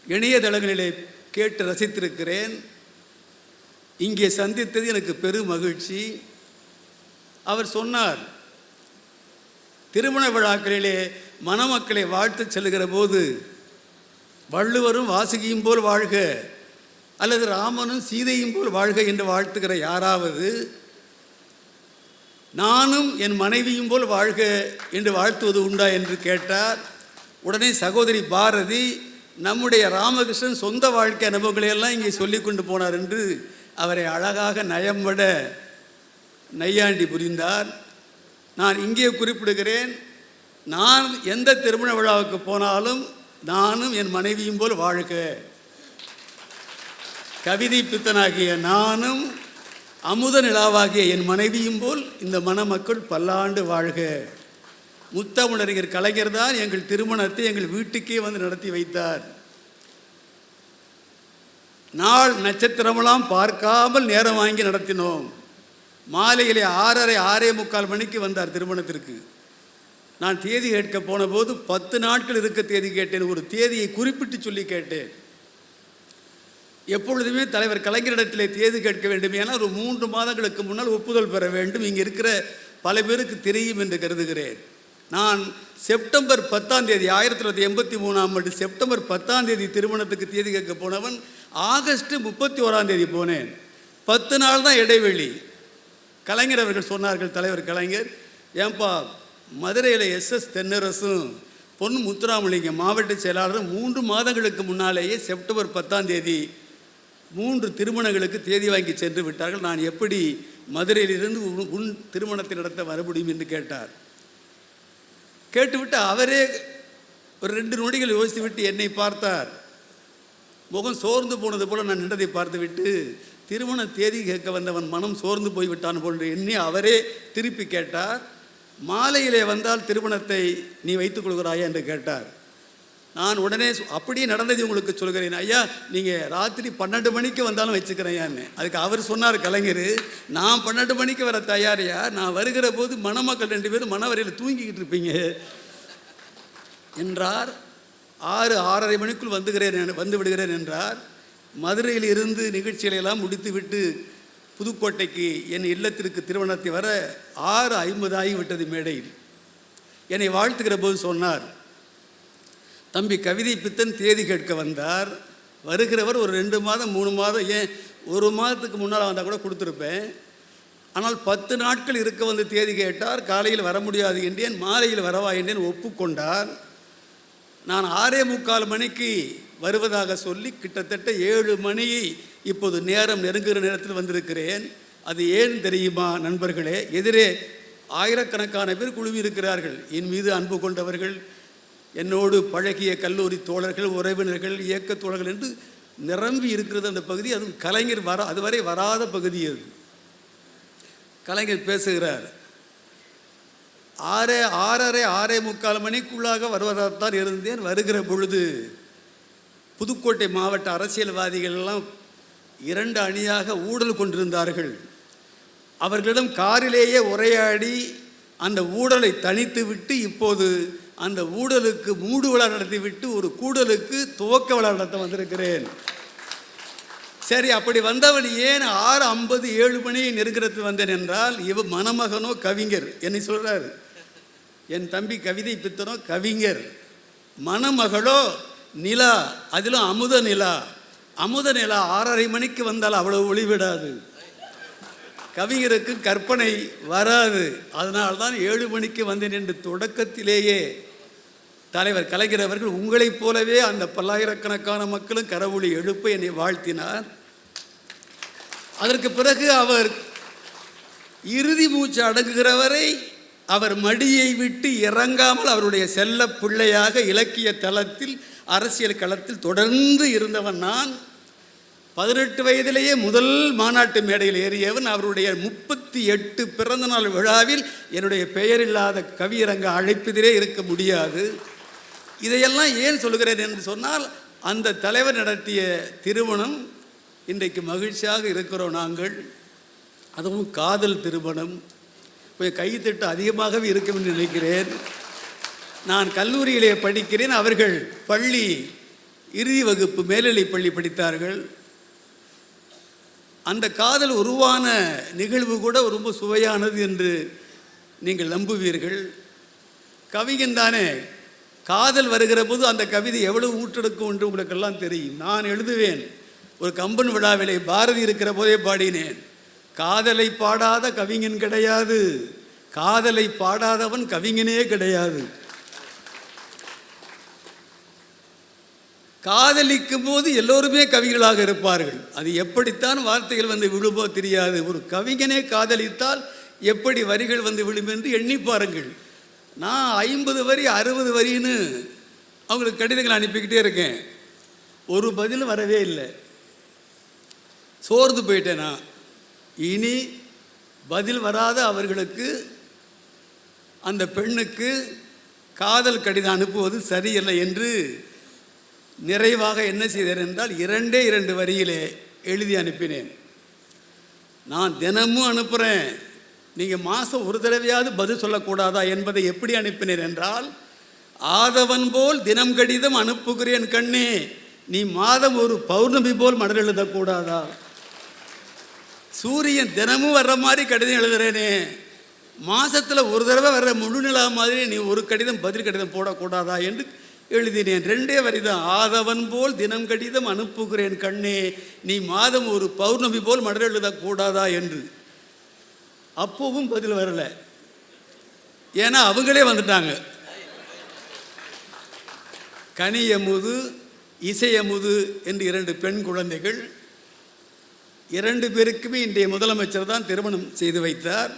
இணையதளங்களிலே கேட்டு ரசித்திருக்கிறேன். இங்கே சந்தித்தது எனக்கு பெரும் மகிழ்ச்சி. அவர் சொன்னார், திருமண விழாக்களிலே மணமக்களை வாழ்த்து செல்லுகிற போது வள்ளுவரும் வாசுகியும் போல் வாழ்க அல்லது ராமனும் சீதையும் போல் வாழ்க என்று வாழ்த்துகிற யாராவது நானும் என் மனைவியும் போல் வாழ்க என்று வாழ்த்துவது உண்டா என்று கேட்டார். உடனே சகோதரி பாரதி நம்முடைய ராமகிருஷ்ணன் சொந்த வாழ்க்கை அனுபவங்களையெல்லாம் இங்கே சொல்லி கொண்டு போனார் என்று அவரை அழகாக நயம்பட நையாண்டி புரிந்தார். நான் இங்கே குறிப்பிடுகிறேன், நான் எந்த திருமண விழாவுக்கு போனாலும் நானும் என் மனைவியும் போல் வாழ்க, கவிதை பித்தனாகிய நானும் அமுத நிலாவாகிய என் மனைவியும் போல் இந்த மணமக்கள் பல்லாண்டு வாழ்க. முத்தமிழறிஞர் கலைஞர் தான் எங்கள் திருமணத்தை எங்கள் வீட்டுக்கே வந்து நடத்தி வைத்தார். நாள் நட்சத்திரமெல்லாம் பார்க்காமல் நேரம் வாங்கி நடத்தினோம். மாலையிலே 6:30 6:45 மணிக்கு வந்தார் திருமணத்திற்கு. நான் தேதி கேட்க போன போது 10 நாட்கள் இருக்க தேதி கேட்டேன். ஒரு தேதியை குறிப்பிட்டு சொல்லி கேட்டேன். எப்பொழுதுமே தலைவர் கலைஞரிடத்திலே தேதி கேட்க வேண்டும், ஏன்னா ஒரு 3 மாதங்களுக்கு முன்னால் ஒப்புதல் பெற வேண்டும். இங்கே இருக்கிற பல பேருக்கு தெரியும் என்று கருதுகிறேன். நான் செப்டம்பர் 10ஆம் தேதி 1983ஆம் ஆண்டு செப்டம்பர் 10ஆம் தேதி திருமணத்துக்கு தேதி கேட்க போனவன் ஆகஸ்ட் 31ஆம் தேதி போனேன். 10 நாள் தான் இடைவெளி. கலைஞர் அவர்கள் சொன்னார்கள், தலைவர் கலைஞர், ஏன்பா மதுரையில் SS தென்னரசும் பொன் முத்துராமலிங்கம் மாவட்ட செயலாளரும் 3 மாதங்களுக்கு முன்னாலேயே செப்டம்பர் 10ஆம் தேதி 3 திருமணங்களுக்கு தேதி வாங்கி சென்று விட்டார்கள். நான் எப்படி மதுரையிலிருந்து உன் திருமணத்தை நடத்த வர முடியும் என்று கேட்டார். கேட்டுவிட்டு அவரே ஒரு 2 நொடிகள் யோசித்து விட்டு என்னை பார்த்தார். முகம் சோர்ந்து போனது போல் நான் நின்றதை பார்த்துவிட்டு, திருமண தேதி கேட்க வந்தவன் மனம் சோர்ந்து போய்விட்டான் போன்று எண்ணி அவரே திருப்பி கேட்டார். மாலையிலே வந்தால் திருமணத்தை நீ வைத்துக் கொள்கிறாயா என்று கேட்டார். நான் உடனே அப்படியே நடந்தது உங்களுக்கு சொல்கிறேன் ஐயா, நீங்கள் ராத்திரி 12 மணிக்கு வந்தாலும் வச்சுக்கிறேயான்னு. அதுக்கு அவர் சொன்னார் கலைஞர், நான் 12 மணிக்கு வர தயாரியா, நான் வருகிற போது மணமக்கள் 2 பேரும் மணவரையில் தூங்கிக்கிட்டு இருப்பீங்க என்றார். 6:30 மணிக்குள் வந்து விடுகிறேன் என்றார். மதுரையில் இருந்து நிகழ்ச்சிகளையெல்லாம் முடித்துவிட்டு புதுக்கோட்டைக்கு என் இல்லத்திற்கு திருமணத்தை வர 6:50 ஆகிவிட்டது. மேடையில் என்னை வாழ்த்துக்கிற போது சொன்னார், தம்பி கவிதை பித்தன் தேதி கேட்க வந்தார். வருகிறவர் ஒரு 2 மாதம் 3 மாதம், ஏன் 1 மாதத்துக்கு முன்னால் வந்தால் கூட கொடுத்துருப்பேன். ஆனால் 10 நாட்கள் இருக்க வந்து தேதி கேட்டார். காலையில் வர முடியாது என்றேன், மாலையில் வரவா என்றேன். ஒப்புக்கொண்டார். நான் 6:45 மணிக்கு வருவதாக சொல்லி கிட்டத்தட்ட 7 மணியை இப்போது நேரம் நெருங்குகிற நேரத்தில் வந்திருக்கிறேன். அது ஏன் தெரியுமா நண்பர்களே? எதிரே ஆயிரக்கணக்கான பேர் குழுவி இருக்கிறார்கள். என் மீது அன்பு கொண்டவர்கள், என்னோடு பழகிய கல்லூரி தோழர்கள், உறவினர்கள், இயக்க தோழர்கள் என்று நிரம்பி இருக்கிறது அந்த பகுதி. அதுவும் கலைஞர் அதுவரை வராத பகுதி. அது கலைஞர் பேசுகிறார். 6:30 மணிக்குள்ளாக வருவதாகத்தான் இருந்தேன். வருகிற பொழுது புதுக்கோட்டை மாவட்ட அரசியல்வாதிகள் எல்லாம் 2 அணியாக ஊடல் கொண்டிருந்தார்கள். அவர்களிடம் காரிலேயே உரையாடி அந்த ஊடலை தணித்து விட்டு இப்போது அந்த ஊடலுக்கு மூடு விழா நடத்திவிட்டு ஒரு கூடலுக்கு துவக்க விழா நடத்த வந்திருக்கிறேன். சரி, அப்படி வந்தவன் ஏன் 6:50 7 மணியை நெருங்கிறது வந்தேன் என்றால், மணமகனோ கவிஞர். என்னை சொல்கிறார், என் தம்பி கவிதை பித்தனோ கவிஞர், மணமகளோ நிலா, அதிலும் அமுத நிலா. அமுத நிலா 6:30 மணிக்கு வந்தால் அவ்வளவு ஒளிவிடாது. கவிஞருக்கு கற்பனை வராது. அதனால்தான் 7 மணிக்கு வந்தேன் என்று தொடக்கத்திலேயே தலைவர் கலைஞர் அவர்கள் உங்களைப் போலவே அந்த பல்லாயிரக்கணக்கான மக்களும் கரவொலி எழுப்ப என்னை வாழ்த்தினார். அதற்கு பிறகு அவர் இறுதி மூச்சு அடங்குகிறவரை அவர் மடியை விட்டு இறங்காமல் அவருடைய செல்ல பிள்ளையாக இலக்கிய தளத்தில் அரசியல் களத்தில் தொடர்ந்து இருந்தவன் நான். 18 வயதிலேயே முதல் மாநாட்டு மேடையில் ஏறியவன். அவருடைய 38 பிறந்தநாள் விழாவில் என்னுடைய பெயர் இல்லாத கவியரங்க அழைப்பதிலே இருக்க முடியாது. இதையெல்லாம் ஏன் சொல்கிறேன் என்று சொன்னால், அந்த தலைவர் நடத்திய திருமணம் இன்றைக்கு மகிழ்ச்சியாக இருக்கிறோம் நாங்கள். அதுவும் காதல் திருமணம். போய் கைத்தட்டு அதிகமாகவே இருக்கும் என்று நினைக்கிறேன். நான் கல்லூரியிலே படிக்கிறேன், அவர்கள் பள்ளி இறுதி வகுப்பு மேல்நிலை பள்ளி படித்தார்கள். அந்த காதல் உருவான நிகழ்வு கூட ரொம்ப சுவையானது என்று நீங்கள் நம்புவீர்கள். கவிஞன் தானே, காதல் வருகிற போது அந்த கவிதை எவ்வளவு ஊற்றெடுக்கும் என்று உங்களுக்கெல்லாம் தெரியும். நான் எழுதுவேன், ஒரு கம்பன் விழாவிலே பாரதி இருக்கிற போதே பாடினேன், காதலை பாடாத கவிஞன் கிடையாது, காதலை பாடாதவன் கவிஞனே கிடையாது. காதலிக்கும் போது எல்லோருமே கவிகளாக இருப்பார்கள். அது எப்படித்தான் வார்த்தைகள் வந்து விழுமோ தெரியாது. ஒரு கவிஞனே காதலித்தால் எப்படி வரிகள் வந்து விழும் என்று எண்ணி பாருங்கள். நான் 50 வரி 60 வரின்னு அவங்களுக்கு கடிதங்கள் அனுப்பிக்கிட்டே இருக்கேன். ஒரு பதிலும் வரவே இல்லை. சோர்ந்து போயிட்டேன் நான். இனி பதில் வராத அவர்களுக்கு, அந்த பெண்ணுக்கு காதல் கடிதம் அனுப்புவது சரியில்லை என்று நிறைவாக என்ன செய்தேன் என்றால், 2 வரியிலே எழுதி அனுப்பினேன். நான் தினமும் அனுப்புகிறேன், நீங்கள் மாதம் ஒரு தடவையாவது பதில் சொல்லக்கூடாதா என்பதை எப்படி அனுப்பினேன் என்றால், ஆதவன் போல் தினம் கடிதம் அனுப்புகிறேன் கண்ணே, நீ மாதம் ஒரு பௌர்ணமி போல் மடல் எழுதக்கூடாதா? சூரியன் தினமும் வர்ற மாதிரி கடிதம் எழுதுகிறேனே, மாதத்தில் ஒரு தடவை வர்ற முழு நிலா மாதிரி நீ ஒரு கடிதம் பதில் கடிதம் போடக்கூடாதா என்று எழுதினேன். 2 வரி தான். ஆதவன் போல் தினம் கடிதம் அனுப்புகிறேன் கண்ணே, நீ மாதம் ஒரு பௌர்ணமி போல் மடல் எழுதக்கூடாதா என்று. அப்பவும் பதில் வரலை. ஏன்னா அவங்களே வந்துட்டாங்க. கனியமுது இசையமுது என்று 2 பெண் குழந்தைகள். 2 பேருக்குமே இன்றைய முதலமைச்சர் தான் திருமணம் செய்து வைத்தார்.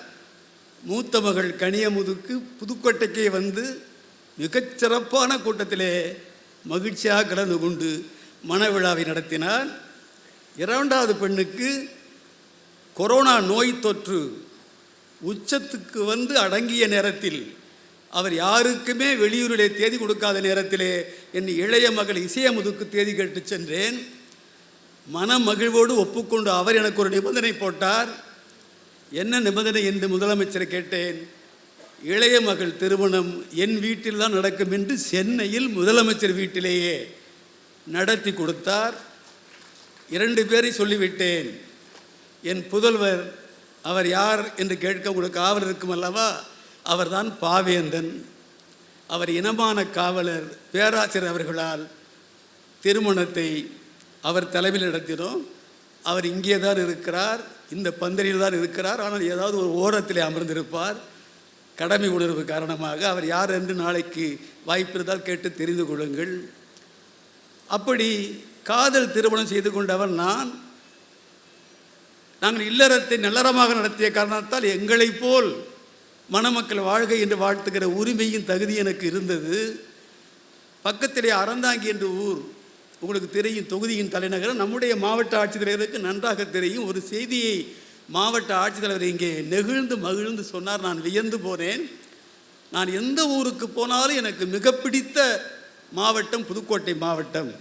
மூத்த மகள் கனியமுதுக்கு புதுக்கோட்டைக்கே வந்து மிகச்சிறப்பான கூட்டத்திலே மகிழ்ச்சியாக கலந்து கொண்டு மணவிழாவை நடத்தினார். இரண்டாவது பெண்ணுக்கு கொரோனா நோய் தொற்று உச்சத்துக்கு வந்து அடங்கிய நேரத்தில், அவர் யாருக்குமே வெளியூரிலே தேதி கொடுக்காத நேரத்திலே என் இளைய மகள் இசையமுதுக்கு தேதி கேட்டு சென்றேன். மன மகிழ்வோடு ஒப்புக்கொண்டு அவர் எனக்கு ஒரு நிபந்தனை போட்டார். என்ன நிபந்தனை என்று முதலமைச்சரை கேட்டேன். இளைய மகள் திருமணம் என் வீட்டில் தான் நடக்கும் என்று சென்னையில் முதலமைச்சர் வீட்டிலேயே நடத்தி கொடுத்தார். 2 பேரை சொல்லிவிட்டேன். என் புதல்வர், அவர் யார் என்று கேட்க உங்களுக்கு ஆவல் இருக்கும் அல்லவா? அவர்தான் பாவேந்தன். அவர் இனமான காவலர் பேராசிரியர் அவர்களால் திருமணத்தை அவர் தலைமையில் நடத்தினோம். அவர் இங்கே தான் இருக்கிறார், இந்த பந்தலில் தான் இருக்கிறார். ஆனால் ஏதாவது ஒரு ஓரத்திலே அமர்ந்திருப்பார். கடமை உணர்வு காரணமாக அவர் யார் என்று நாளைக்கு வாய்ப்பு இருந்தால் கேட்டு தெரிந்து கொள்ளுங்கள். அப்படி காதல் திருமணம் செய்து கொண்டவர் நான். நாங்கள் இல்லறத்தை நல்லறமாக நடத்திய காரணத்தால் எங்களைப் போல் மணமக்கள் வாழ்க என்று வாழ்த்துகிற உரிமையும் தகுதி எனக்கு இருந்தது. பக்கத்திலே அறந்தாங்கி என்ற ஊர் உங்களுக்கு தெரியும், தொகுதியின் தலைநகரம். நம்முடைய மாவட்ட ஆட்சித்தலைவருக்கு நன்றாக தெரியும். ஒரு செய்தியை மாவட்ட ஆட்சித்தலைவர் இங்கே நெகிழ்ந்து மகிழ்ந்து சொன்னார். நான் வியந்து போனேன். நான் எந்த ஊருக்கு போனாலும் எனக்கு மிக பிடித்த மாவட்டம் புதுக்கோட்டை மாவட்டம்.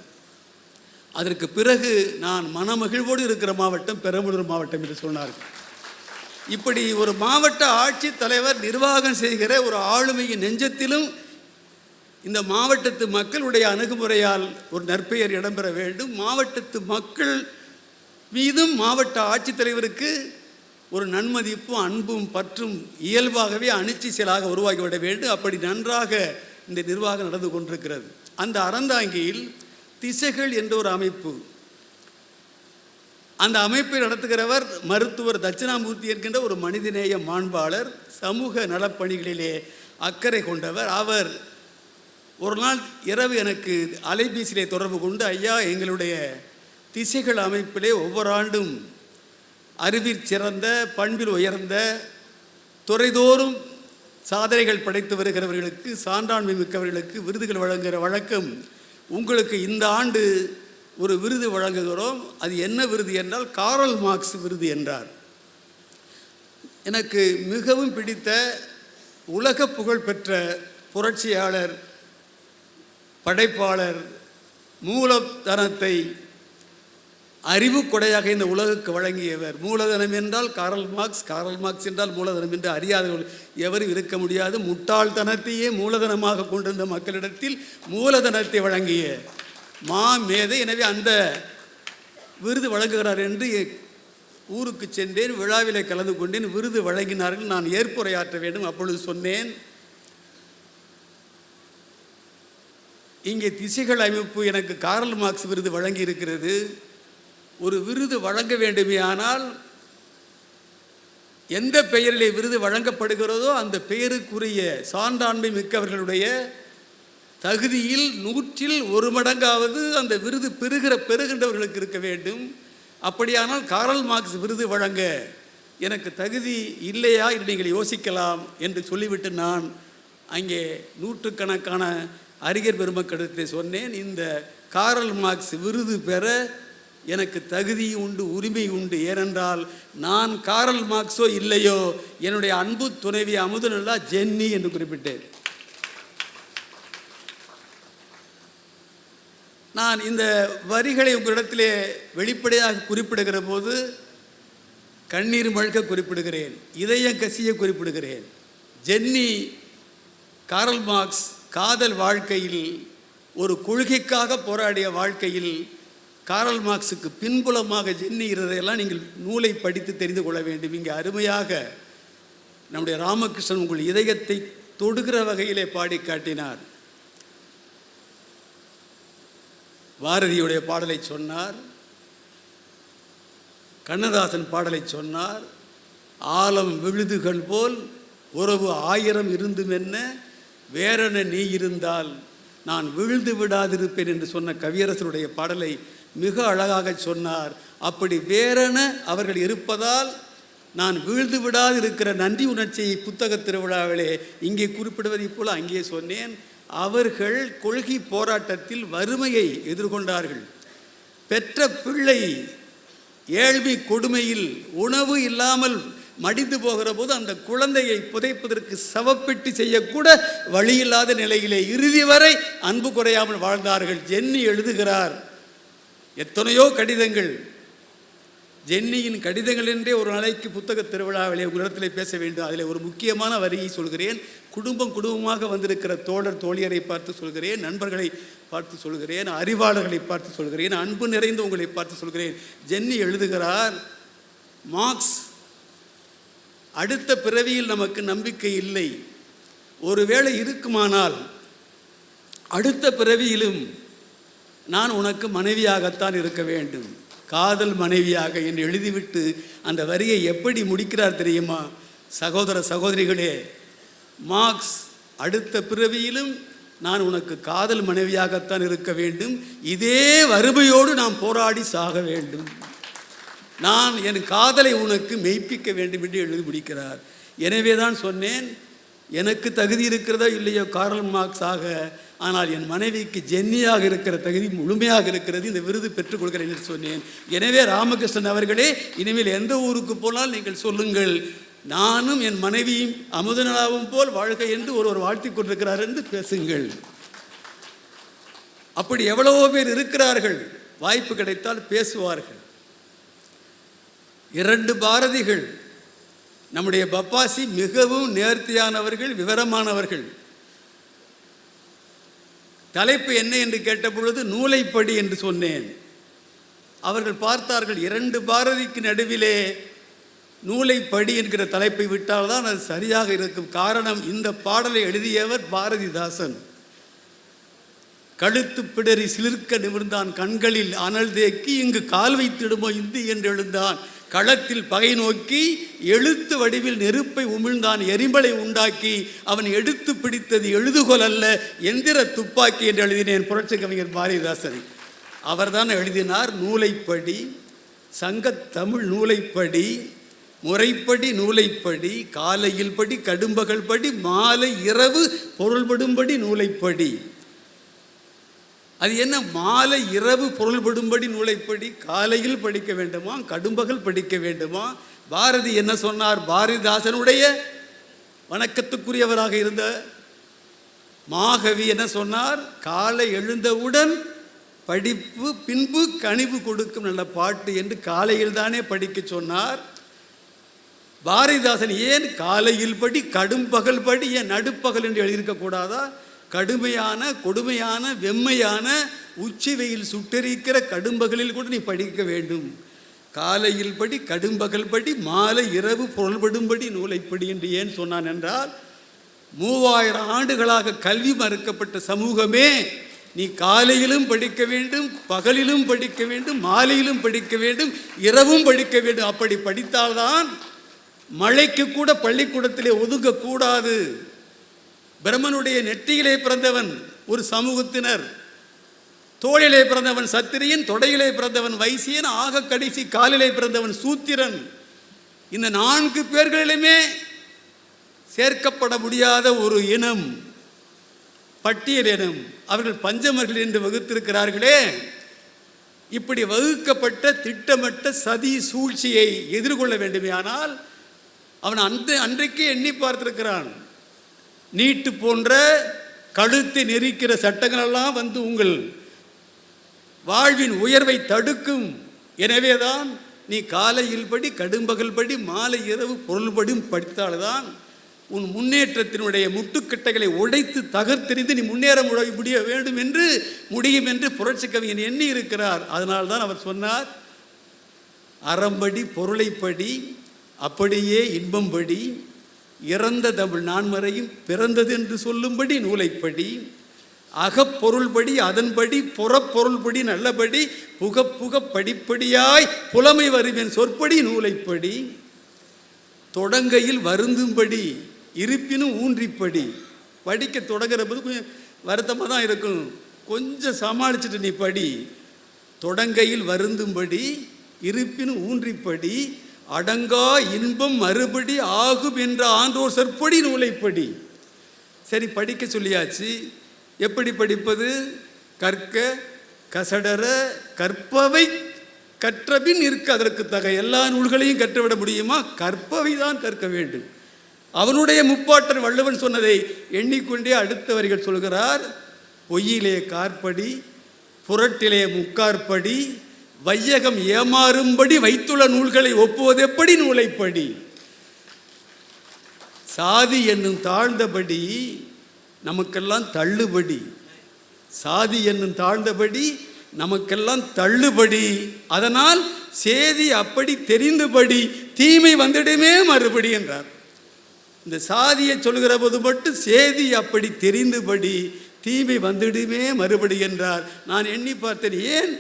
அதற்கு பிறகு நான் மனமகிழ்வோடு இருக்கிற மாவட்டம் பெரம்பலூர் மாவட்டம் என்று சொன்னார்கள். இப்படி ஒரு மாவட்ட ஆட்சித்தலைவர் நிர்வாகம் செய்கிற ஒரு ஆளுமையின் நெஞ்சத்திலும் இந்த மாவட்டத்து மக்களுடைய அணுகுமுறையால் ஒரு நற்பெயர் இடம்பெற வேண்டும். மாவட்டத்து மக்கள் மீதும் மாவட்ட ஆட்சித்தலைவருக்கு ஒரு நன்மதிப்பும் அன்பும் பற்றும் இயல்பாகவே அணிச்சி செயலாக உருவாகிவிட வேண்டும். அப்படி நன்றாக இந்த நிர்வாகம் நடந்து கொண்டிருக்கிறது. அந்த அறந்தாங்கியில் திசைகள் என்ற ஒரு அமைப்பு, அந்த அமைப்பை நடத்துகிறவர் மருத்துவர் தட்சிணாமூர்த்தி என்கின்ற ஒரு மனிதநேய மாண்பாளர், சமூக நலப்பணிகளிலே அக்கறை கொண்டவர். அவர் ஒரு நாள் இரவு எனக்கு அலைபேசியிலே தொடர்பு கொண்டு, ஐயா, எங்களுடைய திசைகள் அமைப்பிலே ஒவ்வொரு ஆண்டும் அறிவில் சிறந்த பண்பில் உயர்ந்த துறைதோறும் சாதனைகள் படைத்து வருகிறவர்களுக்கு, சான்றாண்மை மிக்கவர்களுக்கு விருதுகள் வழங்குகிற வழக்கம் உங்களுக்கு இந்த ஆண்டு ஒரு விருது வழங்குகிறோம். அது என்ன விருது என்றால் காரல் மார்க்ஸ் விருது என்றார். எனக்கு மிகவும் பிடித்த உலக புகழ் பெற்ற புரட்சியாளர், படைப்பாளர், மூலதனத்தை அறிவு கொடையாக இந்த உலகுக்கு வழங்கியவர். மூலதனம் என்றால் காரல் மார்க்ஸ், காரல் மார்க்ஸ் என்றால் மூலதனம் என்று அறியாதவர்கள் எவரும் இருக்க முடியாது. முட்டாள்தனத்தையே மூலதனமாக கொண்டிருந்த மக்களிடத்தில் மூலதனத்தை வழங்கிய மேதை. எனவே அந்த விருது வழங்குகிறார் என்று ஊருக்கு சென்றேன். விழாவிலே கலந்து கொண்டேன். விருது வழங்கினார்கள். நான் ஏற்புரையாற்ற வேண்டும். அப்பொழுது சொன்னேன், இங்கே திசைகள் அமைப்பு எனக்கு காரல் மார்க்ஸ் விருது வழங்கி இருக்கிறது. ஒரு விருது வழங்க வேண்டுமே ஆனால் எந்த பெயரிலே விருது வழங்கப்படுகிறதோ அந்த பெயருக்குரிய சான்றாண்மை மிக்கவர்களுடைய தகுதியில் 100ல் 1 மடங்காவது அந்த விருது பெறுகின்றவர்களுக்கு இருக்க வேண்டும். அப்படியானால் காரல் மார்க்ஸ் விருது வழங்க எனக்கு தகுதி இல்லையா என்று நீங்கள் யோசிக்கலாம் என்று சொல்லிவிட்டு நான் அங்கே நூற்றுக்கணக்கான அறிஞர் பெருமக்களிடத்தை சொன்னேன், இந்த காரல் மார்க்ஸ் விருது பெற எனக்கு தகுதி உண்டு, உரிமை உண்டு. ஏனென்றால் நான் காரல் மார்க்ஸோ இல்லையோ என்னுடைய அன்பு துணைவி அமுதனுல்லா ஜென்னி என்று குறிப்பிட்டேன். நான் இந்த வரிகளை உங்களிடத்திலே வெளிப்படையாக குறிப்பிடுகிற போது கண்ணீர் மழ்க குறிப்பிடுகிறேன், இதயம் கசிய குறிப்பிடுகிறேன். ஜென்னி காரல் மார்க்ஸ் காதல் வாழ்க்கையில், ஒரு கொள்கைக்காக போராடிய வாழ்க்கையில் காரல் மார்க்ஸுக்கு பின்புலமாக ஜென்னி இருந்ததையெல்லாம் நீங்கள் நூலை படித்து தெரிந்து கொள்ள வேண்டும். இங்கே அருமையாக நம்முடைய ராமகிருஷ்ணன் உங்கள் இதயத்தை தொடுகிற வகையிலே பாடி காட்டினார். பாரதியுடைய பாடலை சொன்னார், கண்ணதாசன் பாடலை சொன்னார். ஆலம் விழுதுகள் போல் உறவு 1000 இருந்தும் என்ன, வேறென நீ இருந்தால் நான் விழுந்து விடாதிருப்பேன் என்று சொன்ன கவியரசருடைய பாடலை மிக அழகாக சொன்னார். அப்படி வேறென அவர்கள் இருப்பதால் நான் வீழ்ந்து விடாது இருக்கிற நன்றி உணர்ச்சியை புத்தக திருவிழாவிலே இங்கே குறிப்பிடுவதைப் போல அங்கே சொன்னேன். அவர்கள் கொள்கை போராட்டத்தில் வறுமையை எதிர்கொண்டார்கள். பெற்ற பிள்ளை ஏழ்மை கொடுமையில் உணவு இல்லாமல் மடிந்து போகிற போது அந்த குழந்தையை புதைப்பதற்கு சவப்பெட்டி செய்யக்கூட வழியில்லாத நிலையிலே இறுதி வரை அன்பு குறையாமல் வாழ்ந்தார்கள். ஜென்னி எழுதுகிறார், எத்தனையோ கடிதங்கள், ஜென்னியின் கடிதங்கள் என்றே ஒரு நாளைக்கு புத்தக திருவிழாவிலே உங்களிடத்தில் பேச வேண்டும். அதில் ஒரு முக்கியமான வரியை சொல்கிறேன். குடும்பமாக வந்திருக்கிற தோழர் தோழியரை பார்த்து சொல்கிறேன், நண்பர்களை பார்த்து சொல்கிறேன், அறிவாளர்களை பார்த்து சொல்கிறேன், அன்பு நிறைந்த உங்களை பார்த்து சொல்கிறேன். ஜென்னி எழுதுகிறார், மார்க்ஸ், அடுத்த பிறவியில் நமக்கு நம்பிக்கை இல்லை. ஒருவேளை இருக்குமானால் அடுத்த பிறவியிலும் நான் உனக்கு மனைவியாகத்தான் இருக்க வேண்டும், காதல் மனைவியாக என்று எழுதிவிட்டு அந்த வரியை எப்படி முடிக்கிறார் தெரியுமா? சகோதர சகோதரிகளே, மார்க்ஸ் அடுத்த பிறவியிலும் நான் உனக்கு காதல் மனைவியாகத்தான் இருக்க வேண்டும், இதே வறுமையோடு நாம் போராடி சாக வேண்டும், நான் என் காதலை உனக்கு மெய்ப்பிக்க வேண்டும் என்று எழுதி முடிக்கிறார். எனவே தான் சொன்னேன், எனக்கு தகுதி இருக்கிறதோ இல்லையோ கார்ல் மார்க்ஸ் ஆக, ஆனால் என் மனைவிக்கு ஜென்னியாக இருக்கிற தகுதி முழுமையாக இருக்கிறது, இந்த விருது பெற்றுக் கொள்கிறேன் என்று சொன்னேன். எனவே ராமகிருஷ்ணன் அவர்களே, இனிமேல் எந்த ஊருக்கு போனால் நீங்கள் சொல்லுங்கள், நானும் என் மனைவியும் அமுதனாவும் போல் வாழ்க என்று ஒருவர் வாழ்த்தி கொண்டிருக்கிறார் என்று பேசுங்கள். அப்படி எவ்வளவோ பேர் இருக்கிறார்கள், வாய்ப்பு கிடைத்தால் பேசுவார்கள். 2 பாரதிகள், நம்முடைய பப்பாசி மிகவும் நேர்த்தியானவர்கள், விவரமானவர்கள். தலைப்பு என்ன என்று கேட்டபொழுது நூலைப்படி என்று சொன்னேன். அவர்கள் பார்த்தார்கள், 2 பாரதிக்கு நடுவிலே நூலைப்படி என்கிற தலைப்பை விட்டால்தான் அது சரியாக இருக்கும். காரணம், இந்த பாடலை எழுதியவர் பாரதிதாசன். கழுத்து பிடரி சிலிர்க்க நிமிர்ந்தான், கண்களில் அனல் தேக்கி இங்கு கால் வைத்திடுமோ இந்தி என்று எழுந்தான், களத்தில் பகை நோக்கி எழுத்து வடிவில் நெருப்பை உமிழ்ந்தான், எரிமலை உண்டாக்கி அவன் எடுத்து பிடித்தது எழுதுகோல் அல்ல எந்திர துப்பாக்கி என்று எழுதினேன். புரட்சி கவிஞர் பாரதிதாசன் அவர்தான் எழுதினார். நூலைப்படி, சங்கத்தமிழ் நூலைப்படி, முறைப்படி நூலைப்படி, காலையில் படி, கடும்பகல் படி, மாலை இரவு பொருள்படும்படி நூலைப்படி. அது என்ன, மாலை இரவு பொருள்படும்படி நூலைப்படி? காலையில் படிக்க வேண்டுமா, கடும்பகல் படிக்க வேண்டுமா? பாரதி என்ன சொன்னார்? பாரதிதாசனுடைய வணக்கத்துக்குரியவராக இருந்த மாகவி என்ன சொன்னார்? காலை எழுந்தவுடன் படிப்பு, பின்பு கனிவு கொடுக்கும் நல்ல பாட்டு என்று காலையில் தானே படிக்க சொன்னார். பாரதிதாசன் ஏன் காலையில் படி, கடும்பகல் படி, ஏன் நடுப்பகல் என்று எழுதியிருக்கக்கூடாதா? கடுமையான, கொடுமையான, வெம்மையான, உச்சி வெயில் சுட்டெரிக்கிற கடும்பகலில் கூட நீ படிக்க வேண்டும். காலையில் படி, கடும்பகல் படி, மாலை இரவு பொருள்படும்படி நூலைப்படி என்று ஏன் சொன்னான் என்றால், 3000 ஆண்டுகளாக கல்வி மறுக்கப்பட்ட சமூகமே, நீ காலையிலும் படிக்க வேண்டும், பகலிலும் படிக்க வேண்டும், மாலையிலும் படிக்க வேண்டும், இரவும் படிக்க வேண்டும். அப்படி படித்தால்தான் மழைக்கு கூட பள்ளிக்கூடத்திலே ஒதுங்கக்கூடாது. பிரம்மனுடைய நெற்றியிலே பிறந்தவன் ஒரு சமூகத்தினர், தோளிலே பிறந்தவன் சத்திரியன், தொடையிலே பிறந்தவன் வைசியன், ஆக கடைசி காலிலே பிறந்தவன் சூத்திரன். இந்த 4 பேர்களிலுமே சேர்க்கப்பட முடியாத ஒரு இனம் பட்டியல் இனம். அவர்கள் பஞ்சமர்கள் என்று வகுத்திருக்கிறார்களே. இப்படி வகுக்கப்பட்ட திட்டமிட்ட சதி சூழ்ச்சியை எதிர்கொள்ள வேண்டுமையானால் அவன் அன்றைக்கே எண்ணி பார்த்திருக்கிறான். நீட்டு போன்ற கழுத்தை நெரிக்கிற சட்டங்களெல்லாம் வந்து உங்கள் வாழ்வின் உயர்வை தடுக்கும். எனவேதான் நீ காலையில் படி, கடும்பகல் படி, மாலை இரவு பொருள்படி படித்தால்தான் உன் முன்னேற்றத்தினுடைய முட்டுக்கட்டைகளை உடைத்து தகர்த்தெறிந்து நீ முன்னேற முடியும் என்று புரட்சி கவிஞன் எண்ணி இருக்கிறார். அதனால்தான் அவர் சொன்னார், அறம்படி பொருளைப்படி, அப்படியே இன்பம்படி, இறந்த தமிழ் நான்மறையும் பிறந்தது என்று சொல்லும்படி நூலைப்படி, அகப்பொருள்படி அதன்படி, புறப்பொருள்படி நல்லபடி, புக படிப்படியாய் புலமை வருவேன் சொற்படி நூலைப்படி, தொடங்கையில் வருந்தும்படி இருப்பினும் ஊன்றிப்படி. படிக்க தொடங்குற போது கொஞ்சம் வருத்தமாக தான் இருக்கும், கொஞ்சம் சமாளிச்சுட்டு நீ படி. தொடங்கையில் வருந்தும்படி இருப்பினும் ஊன்றிப்படி, அடங்கா இன்பம் மறுபடி ஆகும் என்ற ஆன்றோர் சொற்படி நூலைப்படி. சரி, படிக்க சொல்லியாச்சு. எப்படி படிப்பது? கற்க கசடர கற்பவை கற்றபின் இருக்க அதற்கு தக எல்லா நூல்களையும் கற்றுவிட முடியுமா? கற்பவை தான் கற்க வேண்டும். அவனுடைய முப்பாட்டன் வள்ளுவன் சொன்னதை எண்ணிக்கொண்டே அடுத்த வரிகள் சொல்கிறார். பொய்யிலே காற்படி, புரட்டிலே முக்காற்படி, வையகம் ஏமாறும்படி வைத்துள்ள நூல்களை ஒப்புவதெப்படி நூலைப்படி. சாதி என்னும் தாழ்ந்தபடி நமக்கெல்லாம் தள்ளுபடி. சாதி என்னும் தாழ்ந்தபடி நமக்கெல்லாம் தள்ளுபடி. அதனால் சேதி அப்படி தெரிந்தபடி தீமை வந்துடுமே மறுபடி என்றார். இந்த சாதியை சொல்கிற போது மட்டும் சேதி அப்படி தெரிந்தபடி தீமை வந்துடுமே மறுபடி என்றார். நான் எண்ணி பார்த்தேன், ஏன்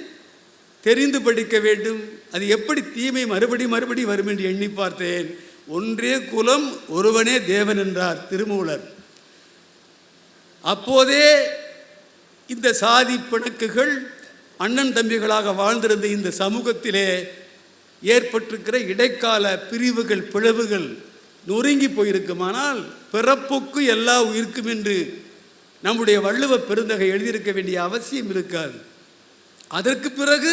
தெரிந்து படிக்க வேண்டும்? அது எப்படி தீமை மறுபடி மறுபடி வரும் என்று எண்ணி பார்த்தேன். ஒன்றே குலம் ஒருவனே தேவன் என்றார் திருமூலர். அப்போதே இந்த சாதி பிணக்குகள் அண்ணன் தம்பிகளாக வாழ்ந்திருந்த இந்த சமூகத்திலே ஏற்பட்டிருக்கிற இடைக்கால பிரிவுகள் பிளவுகள் நொறுங்கி போயிருக்குமானால் பிறப்புக்கு எல்லா உயிருக்கும் என்று நம்முடைய வள்ளுவ பெருந்தகை எழுதியிருக்க வேண்டிய அவசியம் இருக்காது. அதற்கு பிறகு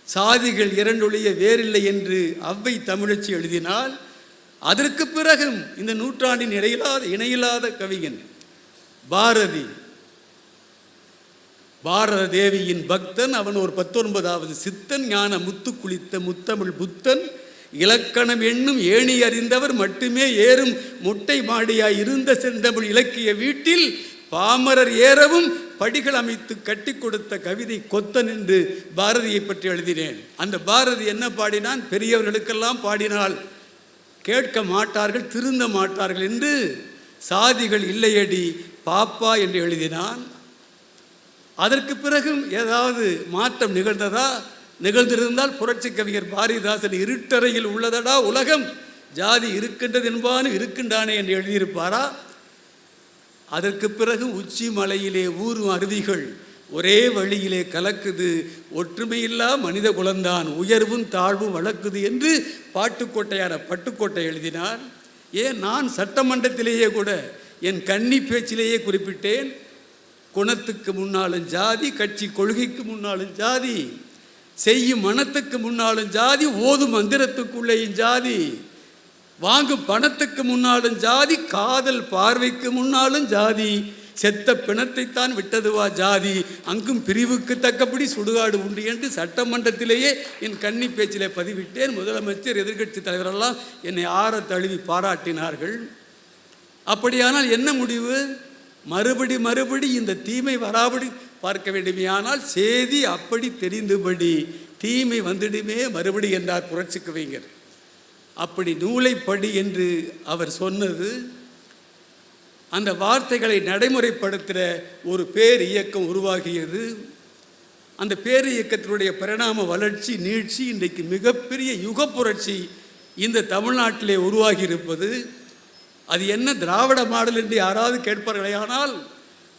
சாதிகள் இரண்டொழிய வேறில்லை என்று அவ்வை தமிழச்சி எழுதினால், அதற்கு பிறகும் இந்த நூற்றாண்டின் இணையில்லாத கவிஞன் பாரதி, பாரத தேவியின் பக்தன், அவன் ஒரு 19வது சித்தன், ஞான முத்து குளித்த முத்தமிழ் புத்தன், இலக்கணம் என்னும் ஏணி அறிந்தவர் மட்டுமே ஏறும் மொட்டை மாடியாய் இருந்த செந்தமிழ் இலக்கிய வீட்டில் பாமரர் ஏறவும் படிகள் அமைத்து கட்டி கொடுத்த கவிதை கொத்தன் என்று பாரதியை பற்றி எழுதினேன். அந்த பாரதி என்ன பாடினான்? பெரியவர்களுக்கெல்லாம் பாடினால் கேட்க மாட்டார்கள், திருந்த மாட்டார்கள் என்று சாதிகள் இல்லையடி பாப்பா என்று எழுதினான். அதற்கு பிறகும் ஏதாவது மாற்றம் நிகழ்ந்ததா? நிகழ்ந்திருந்தால் புரட்சி கவிஞர் பாரதிதாசன் இருட்டறையில் உள்ளதடா உலகம், ஜாதி இருக்கின்றது என்பானு இருக்கின்றானே என்று எழுதியிருப்பாரா? அதற்கு பிறகு உச்சி மலையிலே ஊறும் அருவிகள் ஒரே வழியிலே கலக்குது, ஒற்றுமையில்லா மனித குலந்தான் உயர்வும் தாழ்வும் வளர்க்குது என்று பாட்டுக்கோட்டையான பட்டுக்கோட்டை எழுதினார். ஏன் நான் சட்டமன்றத்திலேயே கூட என் கன்னி பேச்சிலேயே குறிப்பிட்டேன், குணத்துக்கு முன்னாலும் ஜாதி, கட்சி கொள்கைக்கு முன்னாலும் ஜாதி, செய்யும் மனத்துக்கு முன்னாலும் ஜாதி, ஓதும் மந்திரத்துக்குள்ளேயும் ஜாதி, வாங்கும் பணத்துக்கு முன்னாலும் ஜாதி, காதல் பார்வைக்கு முன்னாலும் ஜாதி, செத்த பிணத்தைத்தான் விட்டதுவா ஜாதி, அங்கும் பிரிவுக்கு தக்கபடி சுடுகாடு உண்டு என்று சட்டமன்றத்திலேயே என் கன்னி பேச்சிலே பதிவிட்டேன். முதலமைச்சர், எதிர்க்கட்சி தலைவரெல்லாம் என்னை ஆற தழுவி பாராட்டினார்கள். அப்படியானால் என்ன முடிவு? மறுபடி இந்த தீமை வராபடி பார்க்க வேண்டுமையானால் சேதி அப்படி தெரிந்தபடி தீமை வந்துடுமே மறுபடி என்றார் புரட்சி கவிஞர். அப்படி நூலை படி என்று அவர் சொன்னது, அந்த வார்த்தைகளை நடைமுறைப்படுத்துகிற ஒரு பேர் இயக்கம் உருவாகியது. அந்த பேர் இயக்கத்தினுடைய பரிணாம வளர்ச்சி நீட்சி இன்றைக்கு மிகப்பெரிய யுக புரட்சி இந்த தமிழ்நாட்டிலே உருவாகி இருப்பது. அது என்ன திராவிட மாடல் என்று யாராவது கேட்பார்களே, ஆனால்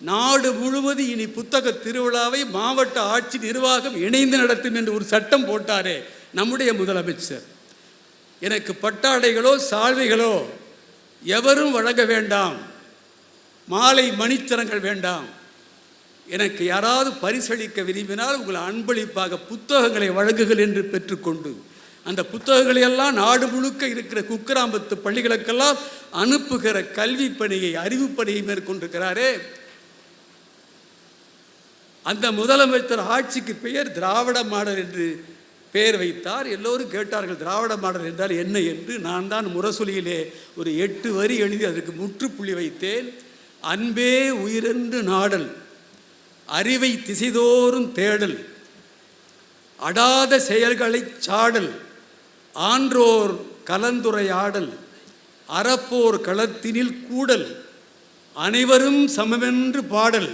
நாடு முழுவதும் இனி புத்தக திருவிழாவை மாவட்ட ஆட்சி நிர்வாகம் இணைந்து நடத்தும் என்று ஒரு சட்டம் போட்டாரே நம்முடைய முதலமைச்சர். எனக்கு பட்டாடைகளோ சால்வைகளோ எவரும் வழங்க வேண்டாம், மாலை மணிச்சரங்கள் வேண்டாம், எனக்கு யாராவது பரிசளிக்க விரும்பினால் உங்கள் அன்பளிப்பாக புத்தகங்களை வழங்குகள் என்று பெற்றுக்கொண்டு அந்த புத்தகங்களையெல்லாம் நாடு முழுக்க இருக்கிற குக்கிராம்பத்து பள்ளிகளுக்கெல்லாம் அனுப்புகிற கல்வி பணியை, அறிவு பணியை மேற்கொண்டிருக்கிறாரே, அந்த முதலமைச்சர் ஆட்சிக்கு பெயர் திராவிட மாடல் என்று பெயர் வைத்தார். எல்லோரும் கேட்டார்கள் திராவிட மாடல் என்றால் என்ன என்று. நான் தான் முரசொலியிலே ஒரு 8 வரி எழுதி அதற்கு முற்றுப்புள்ளி வைத்தேன். அன்பே உயிரென்று நாடல், அறிவை திசைதோறும் தேடல், அடாத செயல்களை சாடல், ஆன்றோர் கலந்துரையாடல், அறப்போர் களத்தினில் கூடல், அனைவரும் சமமென்று பாடல்,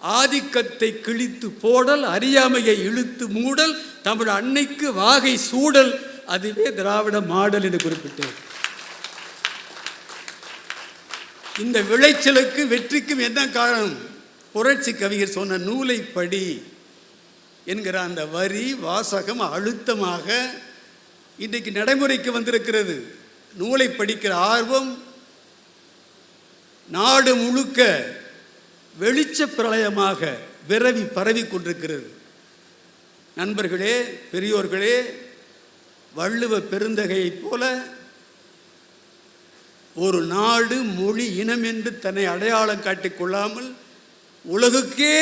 ஆதிக்கத்தை கிழித்து போடல், அறியாமையை இழுத்து மூடல், தமிழ் அன்னைக்கு வாகை சூடல், அதுவே திராவிட மாடல் என்று குறிப்பிட்டேன். இந்த விளைச்சலுக்கு வெற்றிக்கும் என்ன காரணம்? புரட்சி கவிஞர் சொன்ன நூலை படி என்கிற அந்த வரி வாசகம் அழுத்தமாக இன்றைக்கு நடைமுறைக்கு வந்திருக்கிறது. நூலை படிக்கிற ஆர்வம் நாடு முழுக்க வெளிச்ச பிரளயமாக விரவி பரவி கொண்டிருக்கிறது. நண்பர்களே, பெரியோர்களே, வள்ளுவ பெருந்தகையைப் போல ஒரு நாடு, மொழி, இனம் என்று தன்னை அடையாளம் காட்டிக் கொள்ளாமல் உலகுக்கே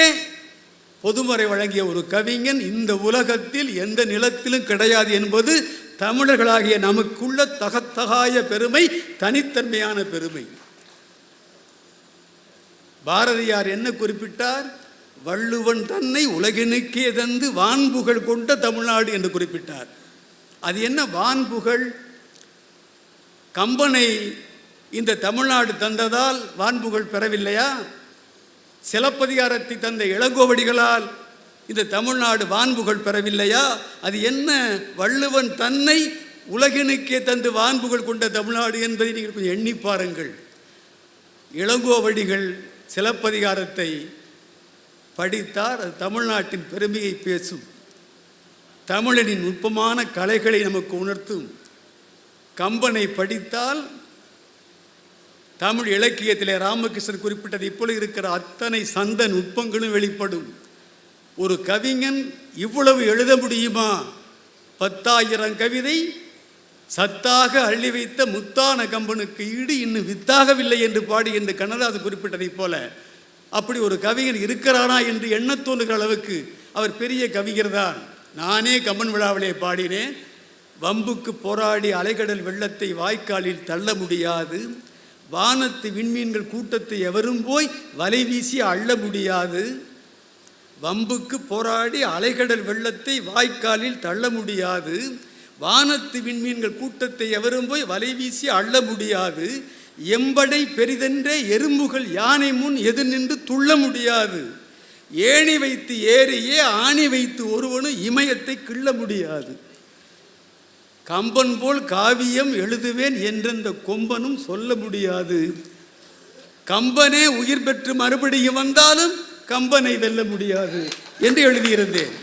பொதுமறை வழங்கிய ஒரு கவிஞன் இந்த உலகத்தில் எந்த நிலத்திலும் கிடையாது என்பது தமிழர்களாகிய நமக்குள்ள தகத்தகாய பெருமை, தனித்தன்மையான பெருமை. பாரதியார் என்ன குறிப்பிட்டார்? வள்ளுவன் தன்னை உலகினுக்கே தந்து வான்புகழ் கொண்ட தமிழ்நாடு என்று குறிப்பிட்டார். அது என்ன வான்புகழ்? கம்பனை இந்த தமிழ்நாடு தந்ததால் வான்புகழ் பெறவில்லையா? சிலப்பதிகாரத்தை தந்த இளங்கோவடிகளால் இந்த தமிழ்நாடு வான்புகழ் பெறவில்லையா? அது என்ன? வள்ளுவன் தன்னை உலகினுக்கே தந்து வான்புகழ் கொண்ட தமிழ்நாடு என்பதை நீங்கள் கொஞ்சம் எண்ணி பாருங்கள். இளங்கோவடிகள் சிலப்பதிகாரத்தை படித்தார். அது தமிழ்நாட்டின் பெருமையை பேசும், தமிழனின் நுட்பமான கலைகளை நமக்கு உணர்த்தும். கம்பனை படித்தால் தமிழ் இலக்கியத்திலே ராமகிருஷ்ணன் குறிப்பிட்டது இப்பொழுது இருக்கிற அத்தனை சந்த நுட்பங்களும் வெளிப்படும். ஒரு கவிஞன் இவ்வளவு எழுத முடியுமா? 10,000 கவிதை சத்தாக அள்ளி வைத்த முத்தான கம்பனுக்கு ஈடு இன்னும் வித்தாகவில்லை என்று பாடி என்று கண்ணதாசன் குறிப்பிட்டதைப் போல அப்படி ஒரு கவிஞன் இருக்கிறானா என்று எண்ண தோன்றுகிற அளவுக்கு அவர் பெரிய கவிஞர் தான். நானே கம்பன் விழாவிலே பாடினேன். வம்புக்கு போராடி அலைகடல் வெள்ளத்தை வாய்க்காலில் தள்ள முடியாது, வானத்து விண்மீன்கள் கூட்டத்தை எவரும் போய் வலை வீசி அள்ள முடியாது. வம்புக்கு போராடி அலைகடல் வெள்ளத்தை வாய்க்காலில் தள்ள முடியாது, வானத்து விண்மீன்கள் கூட்டத்தை எவரும் போய் வலை வீசி அள்ள முடியாது. எம்படை பெரிதென்றே எறும்புகள் யானை முன் எதிர் நின்று துள்ள முடியாது. ஏணி வைத்து ஏறியே ஆணி வைத்து ஒருவனும் இமயத்தை கிள்ள முடியாது. கம்பன் போல் காவியம் எழுதுவேன் என்றெந்த கொம்பனும் சொல்ல முடியாது. கம்பனே உயிர் பெற்று மறுபடியும் வந்தாலும் கம்பனை வெல்ல முடியாது என்று எழுதியிருந்தேன்.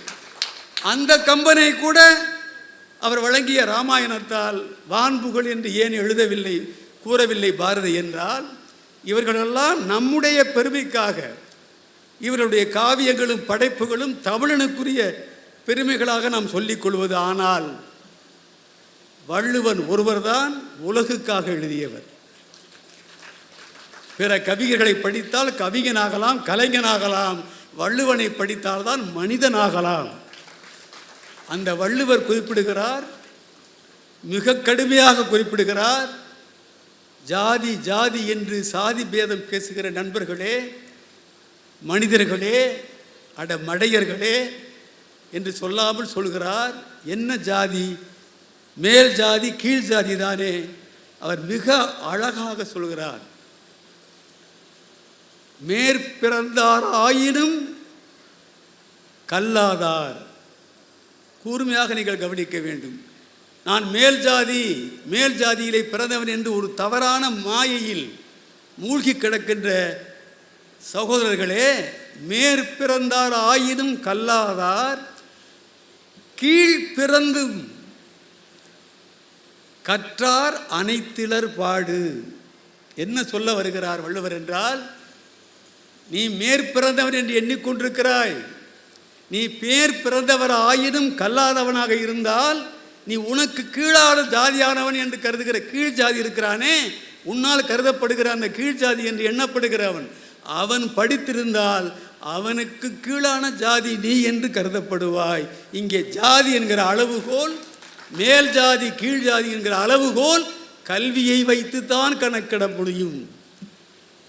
அந்த கம்பனை கூட அவர் வழங்கிய இராமாயணத்தால் வான்புகழ் என்று ஏன் எழுதவில்லை, கூறவில்லை பாரதி என்றால், இவர்களெல்லாம் நம்முடைய பெருமைக்காக இவருடைய காவியங்களும் படைப்புகளும் தமிழனுக்குரிய பெருமைகளாக நாம் சொல்லிக் கொள்வது. ஆனால் வள்ளுவன் ஒருவர்தான் உலகுக்காக எழுதியவர். பிற கவிஞர்களை படித்தால் கவிஞனாகலாம், கலைஞனாகலாம். வள்ளுவனை படித்தால்தான் மனிதனாகலாம். அந்த வள்ளுவர் குறிப்பிடுகிறார், மிக கடுமையாக குறிப்பிடுகிறார், ஜாதி ஜாதி என்று சாதி பேதம் பேசுகிற நண்பர்களே, மனிதர்களே, மடையர்களே என்று சொல்லாமல் சொல்கிறார். என்ன ஜாதி? மேல் ஜாதி கீழ் ஜாதி தானே. அவர் மிக அழகாக சொல்கிறார், மேற்பிறந்தார் ஆயினும் கல்லாதார். கூர்மையாக நீங்கள் கவனிக்க வேண்டும். நான் மேல் ஜாதியிலே பிறந்தவன் என்று ஒரு தவறான மாயையில் மூழ்கி கிடக்கின்ற சகோதரர்களே, மேற்பிறந்தார் ஆயினும் கல்லாதார், கீழ் பிறந்தும் கற்றார் அனைத்திலர் பாடு. என்ன சொல்ல வருகிறார் வள்ளுவர் என்றால், நீ மேற்பிறந்தவன் என்று எண்ணிக்கொண்டிருக்கிறாய். நீ பேர் பிறந்தவர் ஆயினும் கல்லாதவனாக இருந்தால் நீ உனக்கு கீழான ஜாதியானவன் என்று கருதுகிற கீழ் ஜாதி இருக்கிறானே, உன்னால் கருதப்படுகிற அந்த கீழ் ஜாதி என்று எண்ணப்படுகிறவன், அவன் படித்திருந்தால் அவனுக்கு கீழான ஜாதி நீ என்று கருதப்படுவாய். இங்கே ஜாதி என்கிற அளவுகோல், மேல் ஜாதி கீழ் ஜாதி என்கிற அளவுகோல் கல்வியை வைத்துத்தான் கணக்கிட முடியும்.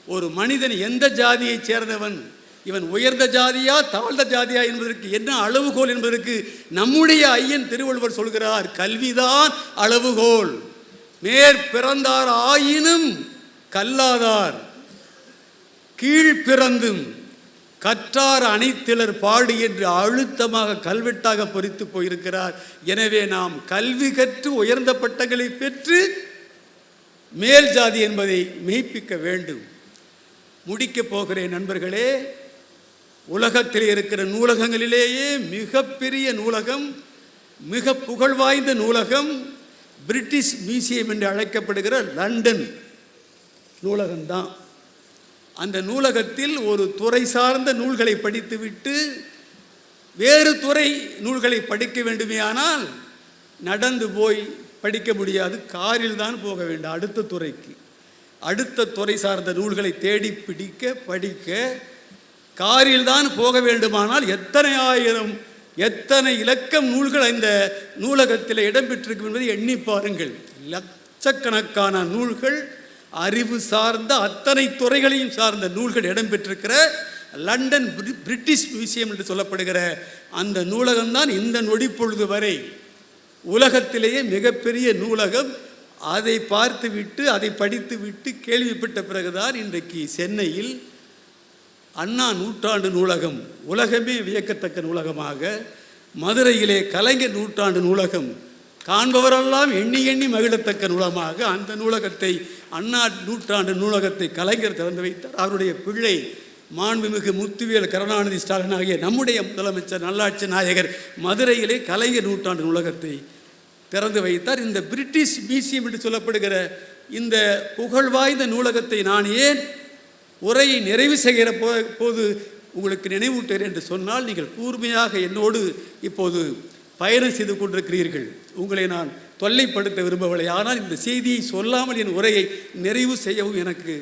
ஒரு மனிதன் எந்த ஜாதியை சேர்ந்தவன், இவன் உயர்ந்த ஜாதியா தாழ்ந்த ஜாதியா என்பதற்கு என்ன அளவுகோல் என்பதற்கு நம்முடைய ஐயன் திருவள்ளுவர் சொல்கிறார், கல்விதான் அளவுகோல். மேற்பிறந்தார் ஆயினும் கல்லாதார், கீழ் பிறந்தும் கற்றார் அனைத்திலர் பாடு என்று அழுத்தமாக கல்வெட்டாக பொறித்து போயிருக்கிறார். எனவே நாம் கல்வி கற்று உயர்ந்த பட்டங்களை பெற்று மேல் ஜாதி என்பதை மெய்ப்பிக்க வேண்டும். முடிக்கப் போகிறேன் நண்பர்களே. உலகத்தில் இருக்கிற நூலகங்களிலேயே மிகப்பெரிய நூலகம், மிக புகழ்வாய்ந்த நூலகம் பிரிட்டிஷ் மியூசியம் என்று அழைக்கப்படுகிற லண்டன் நூலகம்தான். அந்த நூலகத்தில் ஒரு துறை சார்ந்த நூல்களை படித்துவிட்டு வேறு துறை நூல்களை படிக்க வேண்டுமேயானால் நடந்து போய் படிக்க முடியாது, காரில் தான் போக வேண்டும் அடுத்த துறைக்கு. அடுத்த துறை சார்ந்த நூல்களை தேடி பிடிக்க படிக்க காரில் தான் போக வேண்டுமானால் எத்தனை ஆயிரம் எத்தனை இலக்கம் நூல்கள் இந்த நூலகத்தில் இடம்பெற்றிருக்கும் என்பதை எண்ணி பாருங்கள். லட்சக்கணக்கான நூல்கள், அறிவு சார்ந்த அத்தனை துறைகளையும் சார்ந்த நூல்கள் இடம்பெற்றிருக்கிற லண்டன் பிரிட்டிஷ் மியூசியம் என்று சொல்லப்படுகிற அந்த நூலகம்தான் இந்த நொடிப்பொழுது வரை உலகத்திலேயே மிகப்பெரிய நூலகம். அதை பார்த்து விட்டு அதை படித்து விட்டு கேள்விப்பட்ட பிறகுதான் இன்றைக்கு சென்னையில் அண்ணா நூற்றாண்டு நூலகம் உலகமே வியக்கத்தக்க நூலகமாக, மதுரையிலே கலைஞர் நூற்றாண்டு நூலகம் காண்பவரெல்லாம் எண்ணி எண்ணி மகிழத்தக்க நூலகமாக அந்த நூலகத்தை அண்ணா நூற்றாண்டு நூலகத்தை கலைஞர் திறந்து வைத்தார். அவருடைய பிள்ளை மாண்புமிகு முத்துவேல் கருணாநிதி ஸ்டாலின் ஆகிய நம்முடைய முதலமைச்சர் நல்லாட்சி நாயகர் மதுரையிலே கலைஞர் நூற்றாண்டு நூலகத்தை திறந்து வைத்தார். இந்த பிரிட்டிஷ் மியூசியம் என்று சொல்லப்படுகிற இந்த புகழ்வாய்ந்த நூலகத்தை நான் ஏன் உரையை நிறைவு செய்கிற போது உங்களுக்கு நினைவூட்டுகிறேன் என்று சொன்னால், நீங்கள் கூர்மையாக என்னோடு இப்போது பயணம் செய்து கொண்டிருக்கிறீர்கள். உங்களை நான் தொல்லைப்படுத்த விரும்பவில்லை. ஆனால் இந்த செய்தியை சொல்லாமல் என் உரையை நிறைவு செய்யவும் எனக்கு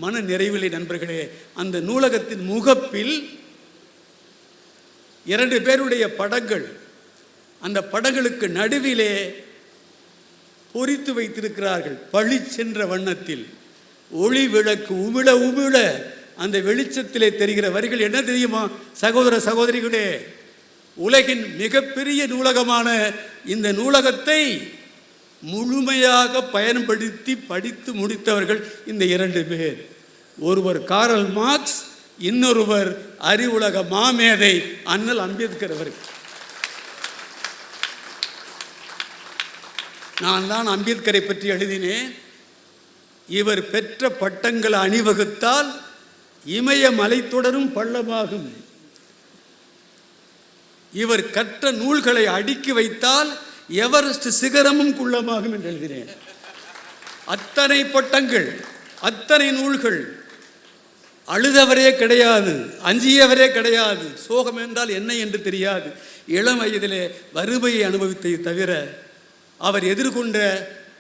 மன நிறைவில்லை. நண்பர்களே, அந்த நூலகத்தின் முகப்பில் 2 பேருடைய படங்கள், அந்த படங்களுக்கு நடுவிலே பொறித்து வைத்திருக்கிறார்கள் பளிச்சென்ற வண்ணத்தில். ஒளி விளக்கு உமிழ உமிழ அந்த வெளிச்சத்திலே தெரிகிற வரிகள் என்ன தெரியுமா சகோதர சகோதரிகளே? உலகின் மிகப்பெரிய நூலகமான இந்த நூலகத்தை முழுமையாக பயன்படுத்தி படித்து முடித்தவர்கள் இந்த 2 பேர். ஒருவர் காரல் மார்க்ஸ், இன்னொருவர் அறிவுலக மாமேதை அண்ணல் அம்பேத்கர் அவர்கள். நான் தான் அம்பேத்கரை பற்றி எழுதினேன். இவர் பெற்ற பட்டங்களை அணிவகுத்தால் இமய மலைத்தொடரும் பள்ளமாகும். இவர் கற்ற நூல்களை அடுக்கி வைத்தால் எவரெஸ்ட் சிகரமும் குள்ளமாகும் என்று எழுதினேன். அத்தனை பட்டங்கள், அத்தனை நூல்கள். அழுதவரே கிடையாது, அஞ்சியவரே கிடையாது. சோகம் என்றால் என்ன என்று தெரியாது. இளம் வயதிலே வறுமையை அனுபவித்ததை தவிர அவர் எதிர்கொண்ட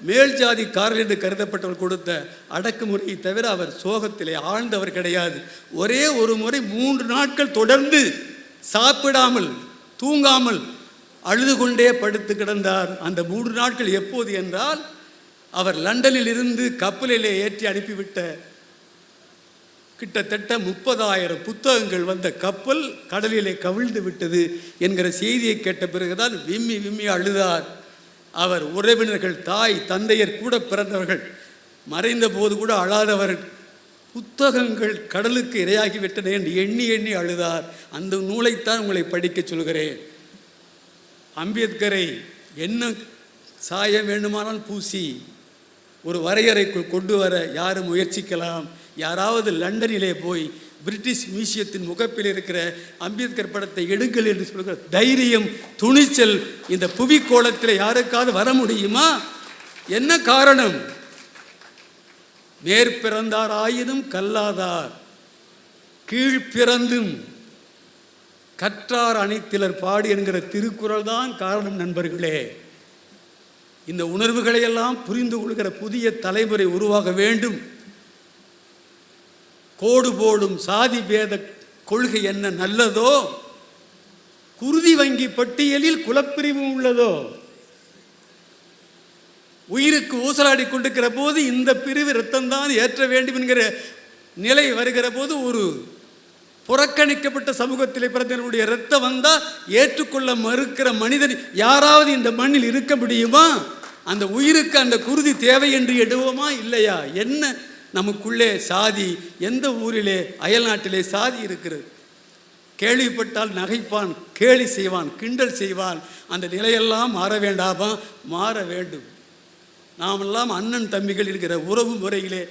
மேல் ஜாதிக்காரர் என்று கருதப்பட்டவர் கொடுத்த அடக்குமுறையை தவிர அவர் சோகத்திலே ஆழ்ந்தவர் கிடையாது. ஒரே ஒரு முறை 3 நாட்கள் தொடர்ந்து சாப்பிடாமல் தூங்காமல் அழுது கொண்டே படுத்து கிடந்தார். அந்த 3 நாட்கள் எப்போது என்றால், அவர் லண்டனில் இருந்து கப்பலிலே ஏற்றி அனுப்பிவிட்ட கிட்டத்தட்ட 30,000 புத்தகங்கள் வந்த கப்பல் கடலிலே கவிழ்ந்து விட்டது என்கிற செய்தியை கேட்ட பிறகுதான் விம்மி விம்மி அழுதார். அவர் உறவினர்கள், தாய் தந்தையர் கூட பிறந்தவர்கள் மறைந்த போது கூட அழாதவர். புத்தகங்கள் கடலுக்கு இரையாகிவிட்டன என்று எண்ணி எண்ணி அழுதார். அந்த நூலைத்தான் உங்களை படிக்க சொல்கிறேன். அம்பேத்கரை என்ன சாயம் வேண்டுமானால் பூசி ஒரு வரையறைக்குள் கொண்டு வர யாரும் முயற்சிக்கலாம். யாராவது லண்டனிலே போய் பிரிட்டிஷ் மியூசியத்தின் முகப்பில் இருக்கிற அம்பேத்கர் படத்தை எடுங்கள் என்று சொல்கிற தைரியம், துணிச்சல் இந்த புவிக்கோளத்தில் யாருக்காவது வர முடியுமா? என்ன காரணம்? மேற்பிறந்தார் ஆயினும் கல்லாதார், கீழ்பிறந்தும் கற்றார் அனைத்திலர் பாடு என்கிற திருக்குறள் தான் காரணம். நண்பர்களே, இந்த உணர்வுகளையெல்லாம் புரிந்து கொள்கிற புதிய தலைமுறை உருவாக வேண்டும். கோடு போடும் சாதி பேத கொள்கை என்ன நல்லதோ, குருதி வங்கி பட்டியலில் குலப்பிரிவும் உள்ளதோ, உயிருக்கு ஊசலாடி கொண்டிருக்கிற போது இந்த பிரிவு இரத்தம்தான் ஏற்ற வேண்டும் என்கிற நிலை வருகிற போது, ஒரு புறக்கணிக்கப்பட்ட சமூகத்திலே பிறந்தவனுடைய இரத்தம் வந்தால் ஏற்றுக்கொள்ள மறுக்கிற மனிதன் யாராவது இந்த மண்ணில் இருக்க முடியுமா? அந்த உயிருக்கு அந்த குருதி தேவை என்று எடுவோமா இல்லையா? என்ன நமக்குள்ளே சாதி, எந்த ஊரிலே அயல் நாட்டிலே சாதி இருக்கிறது? கேள்விப்பட்டால் நகைப்பான், கேலி செய்வான், கிண்டல் செய்வான். அந்த நிலையெல்லாம் மாற வேண்டாமா? மாற வேண்டும். நாமெல்லாம் அண்ணன் தம்பிகள் இருக்கிற உறவு முறையிலே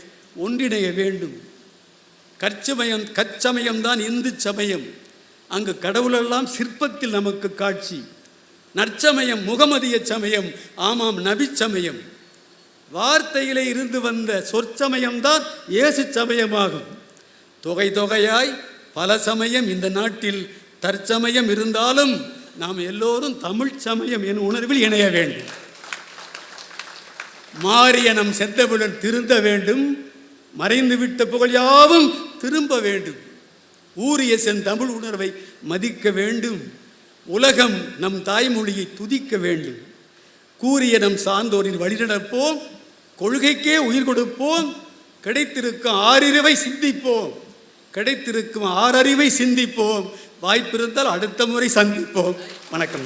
ஒன்றிணைய வேண்டும். கச்சமயம்தான் இந்து சமயம். அங்கு கடவுளெல்லாம் சிற்பத்தில் நமக்கு காட்சி. நற்சமயம் முகமதிய சமயம், ஆமாம் நபி சமயம். வார்த்தையிலே இருந்து வந்த சொற்சமயம்தான் இயேசு சமயமாகும். தொகை தொகையாய் பல சமயம் இந்த நாட்டில் தற்சமயம் இருந்தாலும் நாம் எல்லோரும் தமிழ் சமயம் என் உணர்வில் இணைய வேண்டும். மாறிய நம் செந்தமிழன் திருந்த வேண்டும். மறைந்துவிட்ட புகழ் யாவும் திரும்ப வேண்டும். ஊறிய செந்தமிழ் உணர்வை மதிக்க வேண்டும். உலகம் நம் தாய்மொழியை துதிக்க வேண்டும். கூறிய நம் சான்றோரின் வழிநடப்போம். கொள்கைக்கே உயிர் கொடுப்போம். கிடைத்திருக்கும் ஆறறிவை சிந்திப்போம். கிடைத்திருக்கும் ஆறறிவை சிந்திப்போம். வாய்ப்பிருந்தால் அடுத்த முறை சந்திப்போம். வணக்கம்.